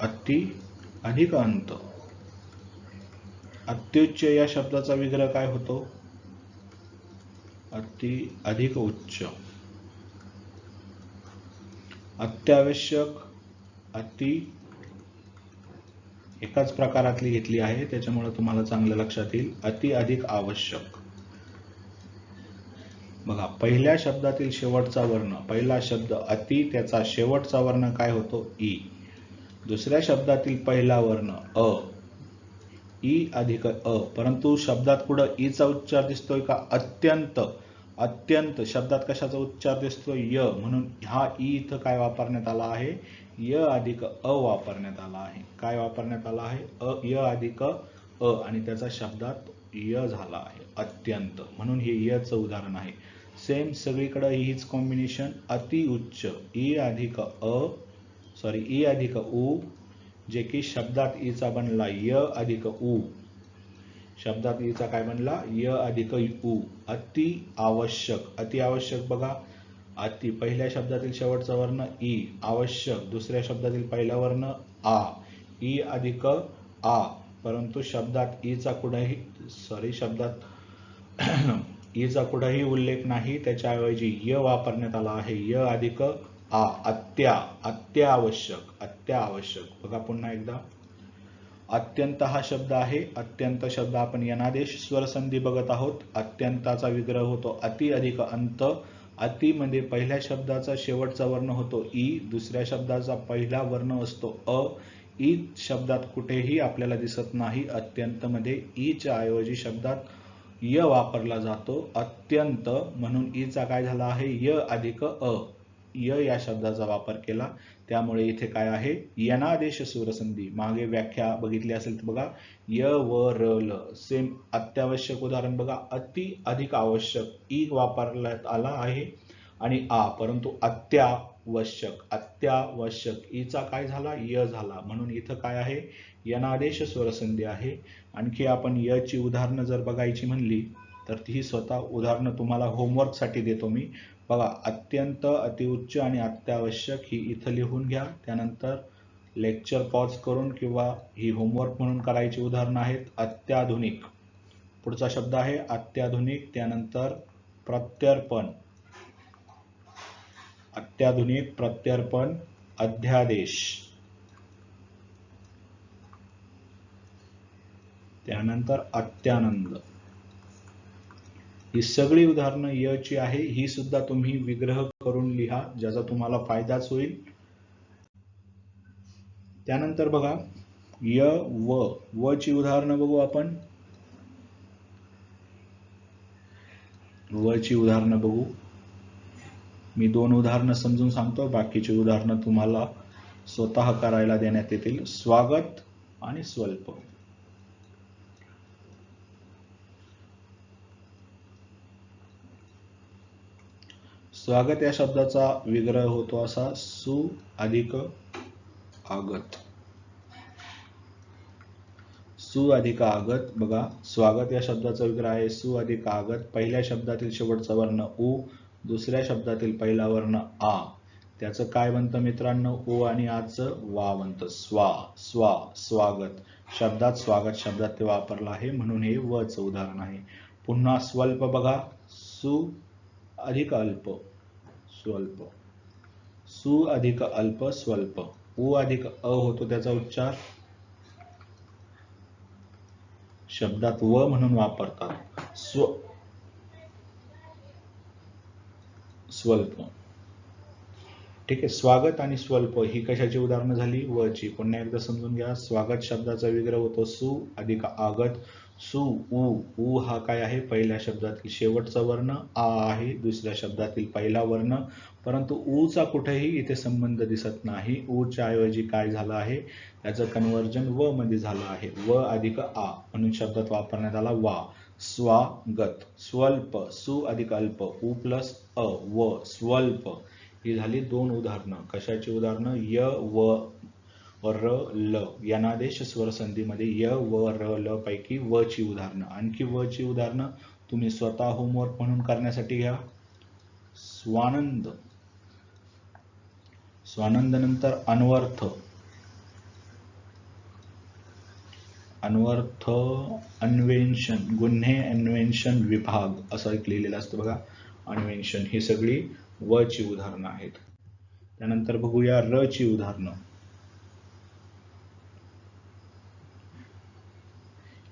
अति अधिक अंत. अत्युच्च या शब्दाचा विग्रह काय होतो, अति अधिक उच्च. अत्यावश्यक, अति एकाच प्रकारातली घेतली आहे त्याच्यामुळे तुम्हाला चांगलं लक्षात येईल. अति अधिक आवश्यक. बघा पहिल्या शब्दातील शेवटचा वर्ण, पहिला शब्द अति, त्याचा शेवटचा वर्ण काय होतो, ई. दुसऱ्या शब्दातील पहिला वर्ण अ, ई अधिक अ, परंतु शब्दात पुढे ईचा उच्चार दिसतोय का, अत्यंत. अत्यंत शब्दात कशाचा उच्चार दिसतोय, य, म्हणून हा ई इथं काय वापरण्यात आला आहे, य अधिक अ वापरण्यात आला आहे. काय वापरण्यात आला आहे, य अधिक अ, आणि त्याचा शब्दात य झाला आहे, अत्यंत. म्हणून हे यचं उदाहरण आहे. सेम सगळीकडे हीच कॉम्बिनेशन, अति उच्च, ई अधिक उ, जे की शब्दात ईचा बनला य अधिक उ. शब्दात ईचा काय बनला, य अधिक उ. अति आवश्यक. अति आवश्यक बघा, अति पहिल्या शब्दातील शेवटचा वर्ण ई, आवश्यक दुसऱ्या शब्दातील पहिला वर्ण आ, ई अधिक आ, परंतु शब्दात ईचा कुठेही उल्लेख नाही, त्याच्याऐवजी य वापरण्यात आला आहे, य अधिक आ. अत्यावश्यक. अत्यावश्यक बघा पुन्हा एकदा. अत्यंत हा शब्द आहे. अत्यंत शब्द आपण यनादेश स्वरसंधी बघत आहोत. अत्यंताचा विग्रह होतो अति अधिक अंत. अति मध्ये पहिल्या शब्दाचा शेवटचा वर्ण होतो ई, दुसऱ्या शब्दाचा पहिला वर्ण असतो अ. ई शब्दात कुठेही आपल्याला दिसत नाही. अत्यंत मध्ये ईच्या ऐवजी शब्दात य वापरला जातो. अत्यंत म्हणून ईचा काय झाला आहे य अधिक अ. य या शब्दाचा वापर केला, त्यामुळे इथे काय आहे यनादेश स्वरसंधी. मागे व्याख्या बघितली असेल तर बघा य व र ल सेम. अत्यावश्यक उदाहरण बघा अति अधिक आवश्यक ई वापरण्यात आला आहे आणि आ, परंतु अत्यावश्यक ईचा काय झाला य झाला, म्हणून इथं काय आहे यनादेश स्वरसंधी आहे. आणखी आपण यची उदाहरणं जर बघायची म्हणली तर ही स्वतः उदाहरणं तुम्हाला होमवर्कसाठी देतो मी. बघा अत्यंत, अतिउच्च आणि अत्यावश्यक ही इथं लिहून घ्या. त्यानंतर लेक्चर पॉज करून किंवा ही होमवर्क म्हणून करायची उदाहरणं आहेत. अत्याधुनिक, पुढचा शब्द आहे अत्याधुनिक. त्यानंतर प्रत्यर्पण, अत्याधुनिक प्रत्यर्पण. अध्यादेश, त्यानंतर अत्यानंद. ही सगळी उदाहरणं य ची आहे. ही सुद्धा तुम्ही विग्रह करून लिहा, ज्याचा तुम्हाला फायदाच होईल. त्यानंतर बघा य व ची उदाहरणं बघू आपण. व ची उदाहरणं बघू. मी 2 उदाहरणं समजून सांगतो, बाकीची उदाहरणं तुम्हाला स्वतः करायला देण्यात येतील. स्वागत आणि स्वल्प. स्वागत या शब्दाचा विग्रह होतो असा सु अधिक आगत. सु अधिक आगत. बघा स्वागत या शब्दाचा विग्रह आहे सु अधिक आगत. पहिल्या शब्दातील शेवटचा वर्ण उ, दुसऱ्या शब्दातील पहिला वर्ण आ. त्याचं काय बनतं मित्रांनो ओ आणि आचं वा बनतं. स्वागत. शब्दात स्वागत शब्दात ते वापरला आहे, म्हणून हे व चं उदाहरण आहे. पुन्हा स्वल्प बघा सु अधिक अल्प स्वल्प. सु अधिक अल्प स्वल्प. उ अधिक अ होतो त्याचा उच्चार, शब्दात व म्हणून वापरतात. स्वल्प. ठीक आहे. स्वागत आणि स्वल्प ही कशाची उदाहरणं झाली व ची. पुन्हा एकदा समजून घ्या. स्वागत शब्दाचा विग्रह होतो सु अधिक आगत. सु उ हा काय आहे पहिल्या शब्दातील शेवटचा वर्ण, आ आहे दुसऱ्या शब्दातील पहिला वर्ण, परंतु ऊचा कुठेही इथे संबंध दिसत नाही. ऊच्या ऐवजी काय झालं आहे त्याचं कन्वर्जन व मध्ये झालं आहे. व अधिक आ म्हणून शब्दात वापरण्यात आला वा. स्वागत. स्वल्प सु अधिक अल्प उ प्लस अ व स्वल्प. ही झाली 2 उदाहरणं. कशाची उदाहरणं य व र ल यनादेश स्वरसंधीमध्ये य व र ल पैकी व ची उदाहरणं. आणखी व ची उदाहरणं तुम्ही स्वतः होमवर्क म्हणून करण्यासाठी घ्या. स्वानंद. स्वानंद नंतर अन्वर्थ. अन्वर्थ अन्वेषण, गुन्हे अन्वेषण विभाग असं एक लिहिलेलं असतं बघा अन्वेषण. ही सगळी व ची उदाहरणं आहेत. त्यानंतर बघूया र ची उदाहरणं.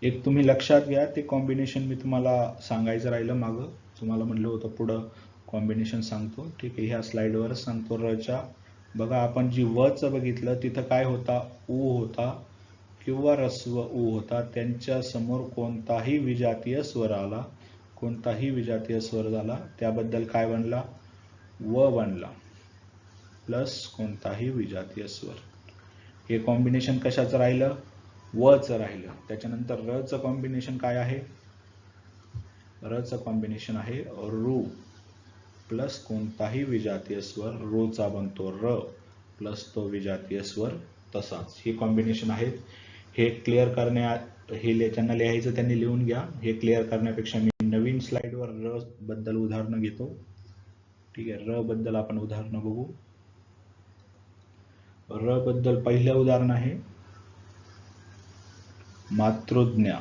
एक तुम्ही लक्षात घ्या, ते कॉम्बिनेशन मी तुम्हाला सांगायचं राहिलं मागं. तुम्हाला म्हणलं होतं पुढं कॉम्बिनेशन सांगतो. ठीक आहे, ह्या स्लाइडवरच सांगतो रच्या. बघा आपण जी वचं बघितलं तिथं काय होता उ होता किंवा रस्व उ होता. त्यांच्या समोर कोणताही विजातीय स्वर आला, कोणताही विजातीय स्वर झाला त्याबद्दल काय बनला व बनला प्लस कोणताही विजातीय स्वर. हे कॉम्बिनेशन कशाचं राहिलं व चं राहिलं. त्याच्यानंतर र चं कॉम्बिनेशन काय आहे र चं कॉम्बिनेशन आहे रू प्लस कोणताही विजातीय स्वर. रू चा बनतो र प्लस तो विजातीय स्वर तसाच. हे कॉम्बिनेशन आहेत. हे क्लिअर करण्यात हे ज्यांना लिहायचं त्यांनी लिहून घ्या. हे क्लिअर करण्यापेक्षा मी नवीन स्लाइडवर र बद्दल उदाहरणं घेतो. ठीक आहे, र बद्दल आपण उदाहरणं बघू. र बद्दल पहिलं उदाहरण आहे मातृज्ञा,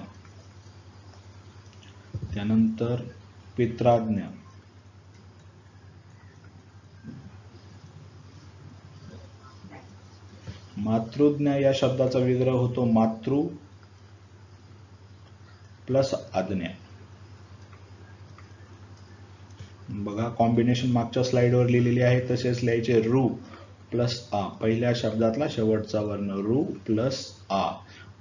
त्यानंतर पित्राज्ञा, मातृज्ञा या शब्दाचा विग्रह होतो मातृ प्लस आज्ञा. बघा कॉम्बिनेशन मागच्या स्लाइडवर लिहिलेली आहे तसेच लिहायचे. रू प्लस आ पहिल्या शब्दातला शेवटचा वर्ण रू प्लस आ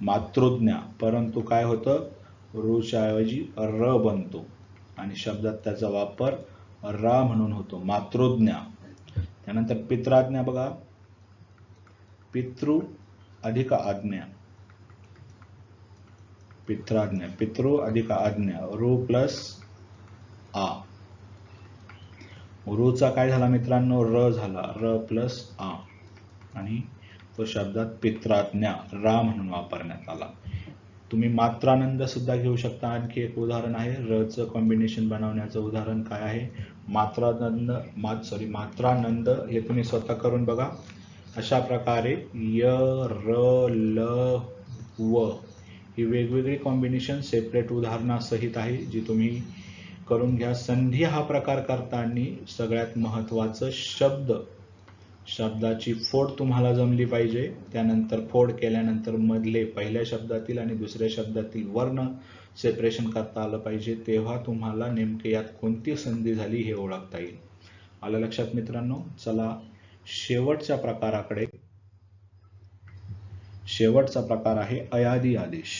मातृज्ञा. परंतु काय होतं रूच्या ऐवजी र बनतो आणि शब्दात त्याचा वापर रा म्हणून होतो, मातृज्ञा. त्यानंतर पित्राज्ञा बघा, पितृ अधिक आज्ञा, पित्राज्ञा, पितृ अधिक आज्ञा, रू प्लस आ. रूचा काय झाला मित्रांनो, र झाला, र प्लस आ आणि तो शब्दात पित्राज्ञा रा म्हणून वापरण्यात आला. तुम्ही मात्रानंद सुद्धा घेऊ शकता. आणखी एक उदाहरण आहे रचं कॉम्बिनेशन बनवण्याचं उदाहरण काय आहे, मात्रानंद, मात्रानंद हे तुम्ही स्वतः करून बघा. अशा प्रकारे य, र, ल, व ही वेगवेगळी कॉम्बिनेशन सेपरेट उदाहरणासहित आहे, जी तुम्ही करून घ्या. संधी हा प्रकार करताना सगळ्यात महत्त्वाचं शब्दाची फोड तुम्हाला जमली पाहिजे. त्यानंतर फोड केल्यानंतर मधले पहिल्या शब्दातील आणि दुसऱ्या शब्दातील वर्ण सेपरेशन करता आलं पाहिजे. तेव्हा तुम्हाला नेमके यात कोणती संधी झाली हे ओळखता येईल. आलं लक्षात मित्रांनो? चला शेवटच्या प्रकाराकडे. शेवटचा प्रकार आहे अयादी आदेश.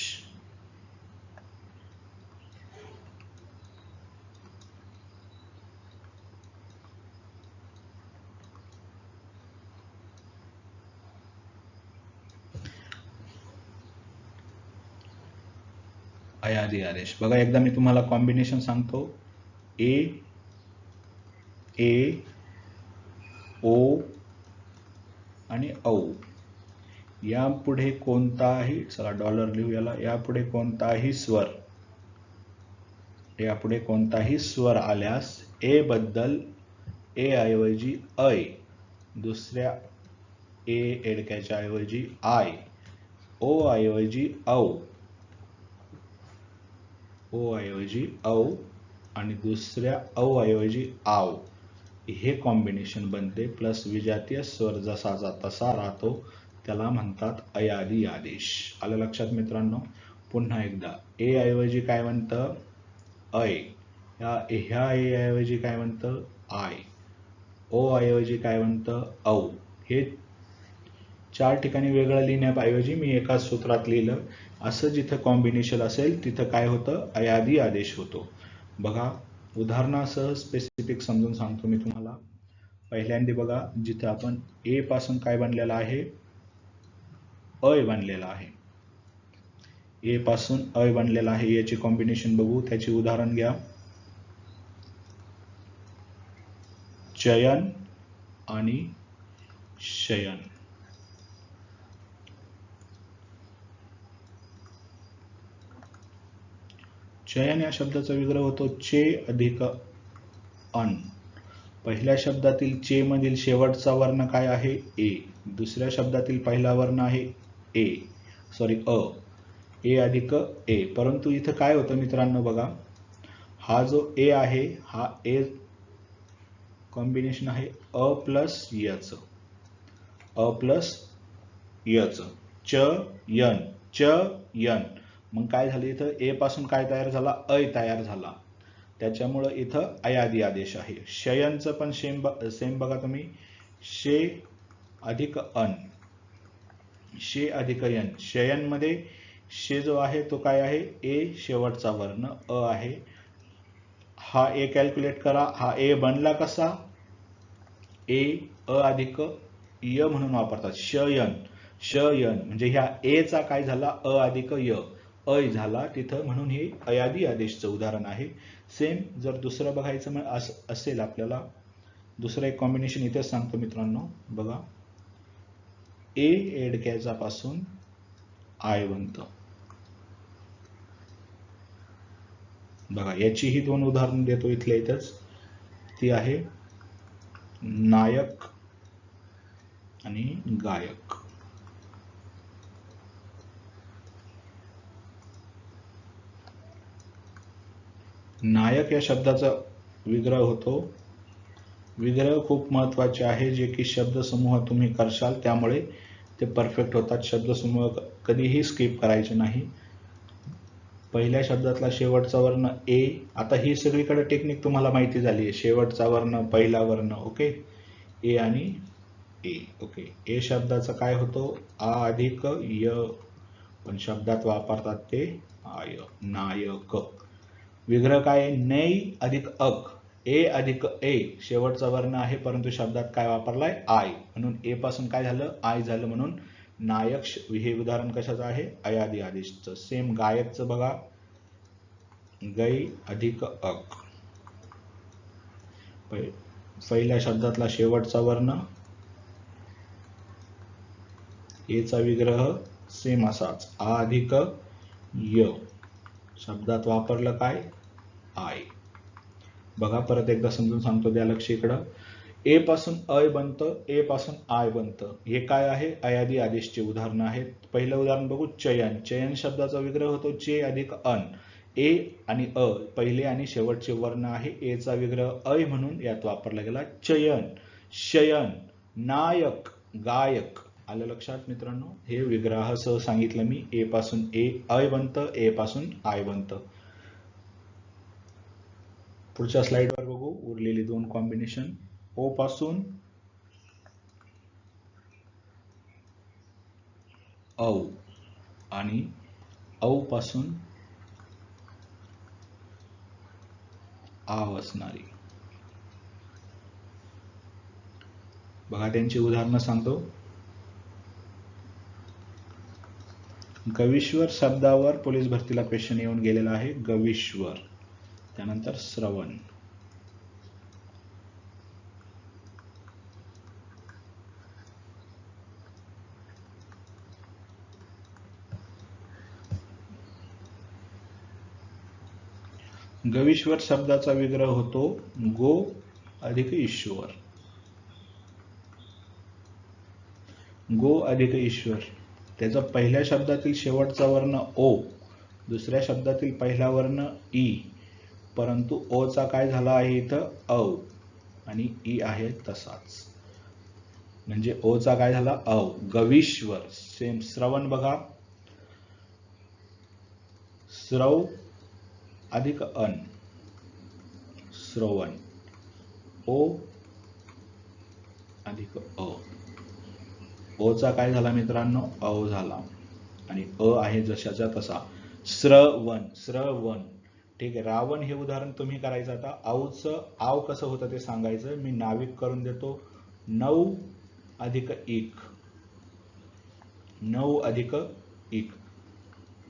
अयादी आदेश बघा, एकदा मी तुम्हाला कॉम्बिनेशन सांगतो. ए, ए, ओ आणि औ यापुढे कोणताही, चला डॉलर लिहू याला, यापुढे कोणताही स्वर आल्यास ए बद्दल ए ऐवजी ऐ, दुसऱ्या ए एडक्याच्या ऐवजी आय, ओ ऐवजी औ, ओ ऐवजी औ आणि दुसऱ्या औ ऐवजी आव हे कॉम्बिनेशन बनते. प्लस विजातीय स्वर जसाचा तसा राहतो, त्याला म्हणतात अयादी आदेश. आलं लक्षात मित्रांनो? पुन्हा एकदा, ए ऐवजी काय म्हणतं, ऐ, ह्या ए ऐवजी काय म्हणतं, आय, ओ ऐवजी काय म्हणतं, औ. हे 4 ठिकाणी वेगळं लिहिण्याऐवजी मी एकाच सूत्रात लिहिलं. असं जिथं कॉम्बिनेशन असेल तिथं काय होतं, अयादी आदेश होतो. बघा उदाहरणासह स्पेसिफिक समजून सांगतो मी तुम्हाला. पहिल्यांदा बघा, जिथं आपण ए पासून काय बनलेला आहे, अय बनलेला आहे. ए पासून अय बनलेला आहे, याची कॉम्बिनेशन बघू. त्याची उदाहरण घ्या. चयन आणि शयन. चयन या शब्दाचा विग्रह होतो चे अधिक अन. पहिल्या शब्दातील चे मधील शेवटचा वर्ण काय आहे, ए. दुसऱ्या शब्दातील पहिला वर्ण आहे अ, ए अधिक ए. परंतु इथं काय होतं मित्रांनो बघा, हा जो ए आहे हा ए कॉम्बिनेशन आहे अ प्लस यच, अ प्लस यच, च यन. मग काय झालं इथं, ए पासून काय तयार झाला, अय तयार झाला. त्याच्यामुळं इथं अयादी आदेश आहे. शयनचं पण सेम बघा तुम्ही, शे अधिक अन, शे अधिक यन. शयन मध्ये शे जो आहे तो काय आहे, ए शेवटचा वर्ण अ आहे. हा ए कॅल्क्युलेट करा, हा ए बनला कसा, ए अ अधिक य म्हणून वापरतात. शयन म्हणजे ह्या ए चा काय झाला, अ अधिक य, अय झाला तिथं, म्हणून हे अयादी आदेशचं उदाहरण आहे. सेम जर दुसरं बघायचं असेल आपल्याला, दुसरं एक कॉम्बिनेशन इथेच सांगतो मित्रांनो. बघा, ए एडक्याचा पासून आय बनतं. बघा याची ही 2 उदाहरणं देतो इथल्या इथंच. ती आहे नायक आणि गायक. नायक या शब्दाचा विग्रह होतो. विग्रह खूप महत्त्वाचे आहे, जे की शब्दसमूह तुम्ही करशाल त्यामुळे ते परफेक्ट होतात. शब्दसमूह कधीही स्किप करायचे नाही. पहिल्या शब्दातला शेवटचा वर्ण ए. आता ही सगळीकडे टेक्निक तुम्हाला माहिती झाली आहे. शेवटचा वर्ण, पहिला वर्ण, ओके, ए आणि ए. ओके, ए शब्दाचा काय होतो, आ अधिक य, पण शब्दात वापरतात ते आय, नायक. विग्रह काय आहे? नै अधिक अक, ए अधिक ए, शेवटचा वर्ण आहे परंतु शब्दात काय वापरलाय? आय, म्हणून ए पासून काय झालं? आय झालं, म्हणून नायक. हे उदाहरण कशाचं आहे? अयादी आदेशचं. सेम गायकचं बघा, गै अधिक अक, पहिल्या शब्दातला शेवटचा वर्ण, एचा विग्रह सेम असाच, आ अधिक य, शब्दात वापरलं काय? आय. बघा परत एकदा समजून सांगतो, द्या लक्ष इकडं. ए पासून अय बनतं, ए पासून आय बनतं. हे काय आहे? अयादी आदेशचे उदाहरण आहेत. पहिलं उदाहरण बघू, चयन. चयन शब्दाचा विग्रह होतो चे अधिक अन. ए आणि अ पहिले आणि शेवटचे वर्ण आहे. एचा विग्रह अय म्हणून यात वापरला गेला चयन. शयन, नायक, गायक. आलं लक्षात मित्रांनो? हे विग्रहासह सांगितलं मी. ए पासून ए अय बनतं, ए पासून आय बनतं. पुढच्या स्लाइडवर बघू उरलेली दोन कॉम्बिनेशन. ओ पासून औ आणि औ पासून आव असणारी. बघा त्यांची उदाहरणं सांगतो. गविश्वर शब्दावर पोलीस भरतीला क्वेश्चन येऊन गेलेला आहे. गविश्वर, त्यानंतर श्रवण. गविश्वर शब्दाचा विग्रह होतो गो अधिक ईश्वर. गो अधिक ईश्वर. त्याचा पहिल्या शब्दातील शेवटचा वर्ण ओ, दुसऱ्या शब्दातील पहिला वर्ण ई, परंतु ओचा काय झाला आहे इथं? औ, आणि ई आहे तसाच, म्हणजे ओचा काय झाला? औ. गविश्वर. सेम श्रवण बघा, श्रव अधिक अन, श्रवण. ओ अधिक अ, ओचा काय झाला मित्रांनो? औ झाला, आणि अ आहे जशाचा तसा. श्रवण, श्रवण. ठीक आहे. रावण हे उदाहरण तुम्ही करायचं. आता औचं आव कसं होतं ते सांगायचं. मी नाविक करून देतो. 9 अधिक 1, 9 अधिक 1,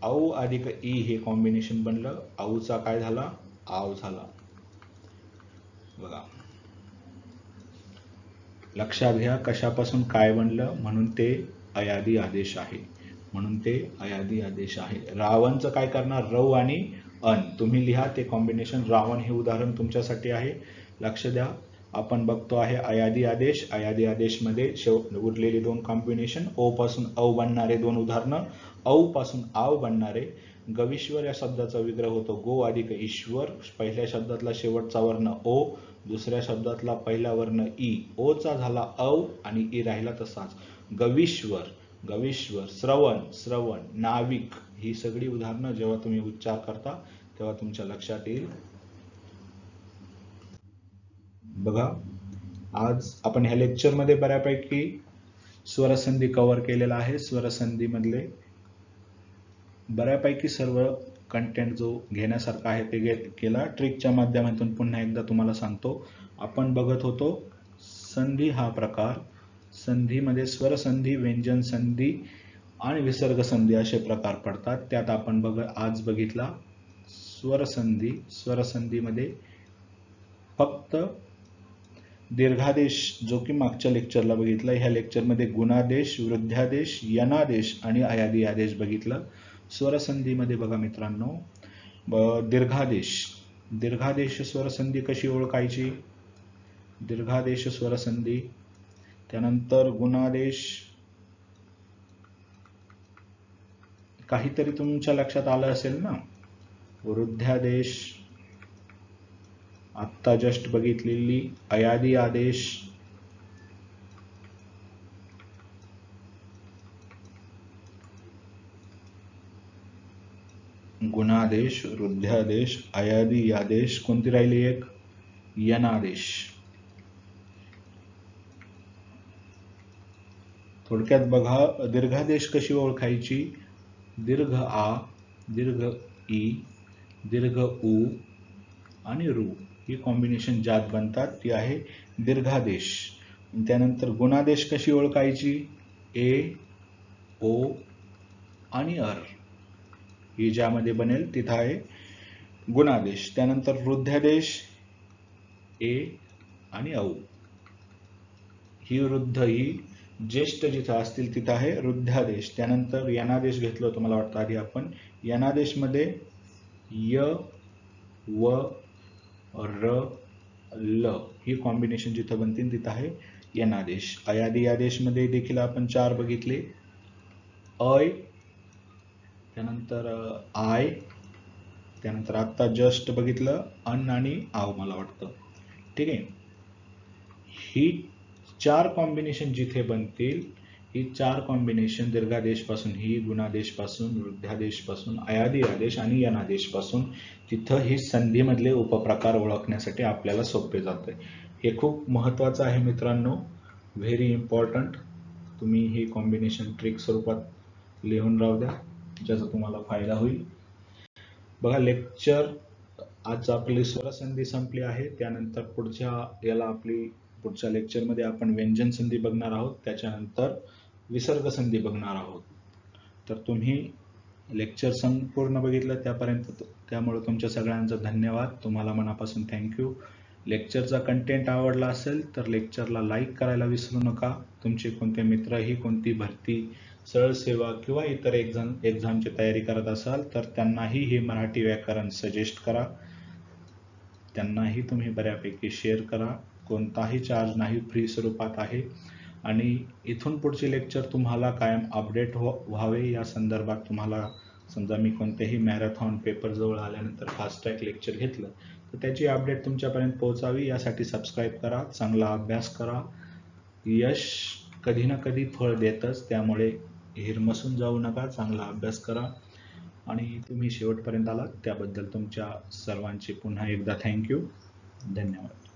औ अधिक ई हे कॉम्बिनेशन बनलं. औचा काय झाला? आव झाला. बघा लक्षात घ्या कशापासून काय बनलं, म्हणून ते अयादी आदेश आहे. म्हणून ते अयादी आदेश आहे. रावणचं काय करणार? रव आणि अन. तुम्ही लिहा ते कॉम्बिनेशन. रावण हे उदाहरण तुमच्यासाठी आहे. लक्ष द्या. आपण बघतो आहे अयादी आदेश. अयादी आदेशमध्ये उरलेली दोन कॉम्बिनेशन. ओ पासून औ बनणारे दोन उदाहरणं, औ पासून आव बनणारे. गविश्वर या शब्दाचा विग्रह होतो गो अधिक ईश्वर. पहिल्या शब्दातला शेवटचा वर्ण ओ, दुसऱ्या शब्दातला पहिला वर्ण ई. ओचा झाला औ आणि ई राहिला तसाच. गविश्वर, गविश्वर. श्रवण, श्रवण. नाविक. ही सगळी उदाहरणं जेव्हा तुम्ही उच्चार करता तेव्हा तुमच्या लक्षात येईल. बघा आज आपण ह्या लेक्चरमध्ये बऱ्यापैकी स्वरसंधी कव्हर केलेला आहे. स्वरसंधी मधले बऱ्यापैकी सर्व कंटेंट जो घेण्यासारखा आहे ते केला. ट्रिकच्या माध्यमातून पुन्हा एकदा तुम्हाला सांगतो. आपण बघत होतो संधी हा प्रकार. संधीमध्ये स्वरसंधी, व्यंजन संधी आणि विसर्ग संधी असे प्रकार पडतात. त्यात आपण आज बघितला स्वरसंधी. स्वरसंधीमध्ये फक्त दीर्घादेश जो की मागच्या लेक्चरला बघितला. ह्या लेक्चरमध्ये गुणादेश, वृद्ध्यादेश, यनादेश आणि अयादी आदेश बघितलं. स्वरसंधीमध्ये बघा मित्रांनो, दीर्घादेश. दीर्घादेश स्वरसंधी कशी ओळखायची? दीर्घादेश स्वरसंधी. त्यानंतर गुणादेश. काहीतरी तुमच्या लक्षात आलं असेल ना? वृद्ध्यादेश आत्ता जस्ट बघितलेली. अयादी आदेश. गुणादेश, वृद्ध्यादेश, अयादी आदेश. कोणती राहिली एक? यनादेश. थोडक्यात बघा दीर्घादेश कशी ओळखायची? दीर्घ आ, दीर्घ ई, दीर्घ उ आणि रू ही कॉम्बिनेशन ज्यात बनतात ती आहे दीर्घादेश. त्यानंतर गुणादेश कशी ओळखायची? ए, ओ आणि अर ही ज्यामध्ये बनेल तिथं आहे गुणादेश. त्यानंतर वृद्धादेश ए आणि औ. ही वृद्ध ही ज्येष्ठ जिथं असतील तिथं आहे वृद्धादेश. त्यानंतर यनादेश घेतलं होतं मला वाटतं आधी आपण. यनादेशमध्ये य, व, र, ल ही कॉम्बिनेशन जिथं बनतील तिथं आहे यनादेश. अयादी आदेशमध्ये देखील आपण 4 बघितले. अय, त्यानंतर आय, त्यानंतर आता जस्ट बघितलं अन आणि आव मला वाटतं. ठीक आहे. ही 4 कॉम्बिनेशन जिथे बनतील, ही 4 कॉम्बिनेशन दीर्घादेश पासून ही, गुणादेश पासून, वृद्धादेश पासून, अयादी आदेश आणि यनादेश पासून तिथं ही संधीमधले उपप्रकार ओळखण्यासाठी आपल्याला सोपे जाते. हे खूप महत्त्वाचं आहे मित्रांनो, व्हेरी इम्पॉर्टंट. तुम्ही ही कॉम्बिनेशन ट्रिक स्वरूपात लिहून राहू द्या, ज्याचा तुम्हाला फायदा होईल. बघा लेक्चर आज आपली स्वरसंधी संपली आहे. त्यानंतर पुढच्या लेक्चरमध्ये आपण व्यंजन संधी बघणार आहोत. त्याच्यानंतर विसर्ग संधी बघणार आहोत. तर तुम्ही लेक्चर संपूर्ण बघितलं त्यापर्यंत, त्यामुळे तुमच्या सगळ्यांचं धन्यवाद. तुम्हाला मनापासून थँक्यू. लेक्चरचा कंटेंट आवडला असेल तर लेक्चरला लाईक करायला विसरू नका. तुमचे कोणते मित्रही कोणती भरती, सरळ सेवा किंवा इतर एक्झामची तयारी करत असाल तर त्यांनाही हे मराठी व्याकरण सजेस्ट करा. त्यांनाही तुम्ही बऱ्यापैकी शेअर करा. कोणताही चार्ज नाही, फ्री स्वरूपात आहे. आणि इथून पुढचे लेक्चर तुम्हाला कायम अपडेट व्हावे या संदर्भात तुम्हाला समजा मी कोणतेही मॅरेथॉन पेपर जवळ आल्यानंतर फास्ट ट्रॅक लेक्चर घेतलं तर त्याची अपडेट तुमच्यापर्यंत पोहोचावी यासाठी सबस्क्राईब करा. चांगला अभ्यास करा. यश कधी ना कधी फळ देतच, त्यामुळे हिरमसून जाऊ नका. चांगला अभ्यास करा. आणि तुम्ही शेवटपर्यंत आलात त्याबद्दल तुमच्या सर्वांचे पुन्हा एकदा थँक्यू. धन्यवाद.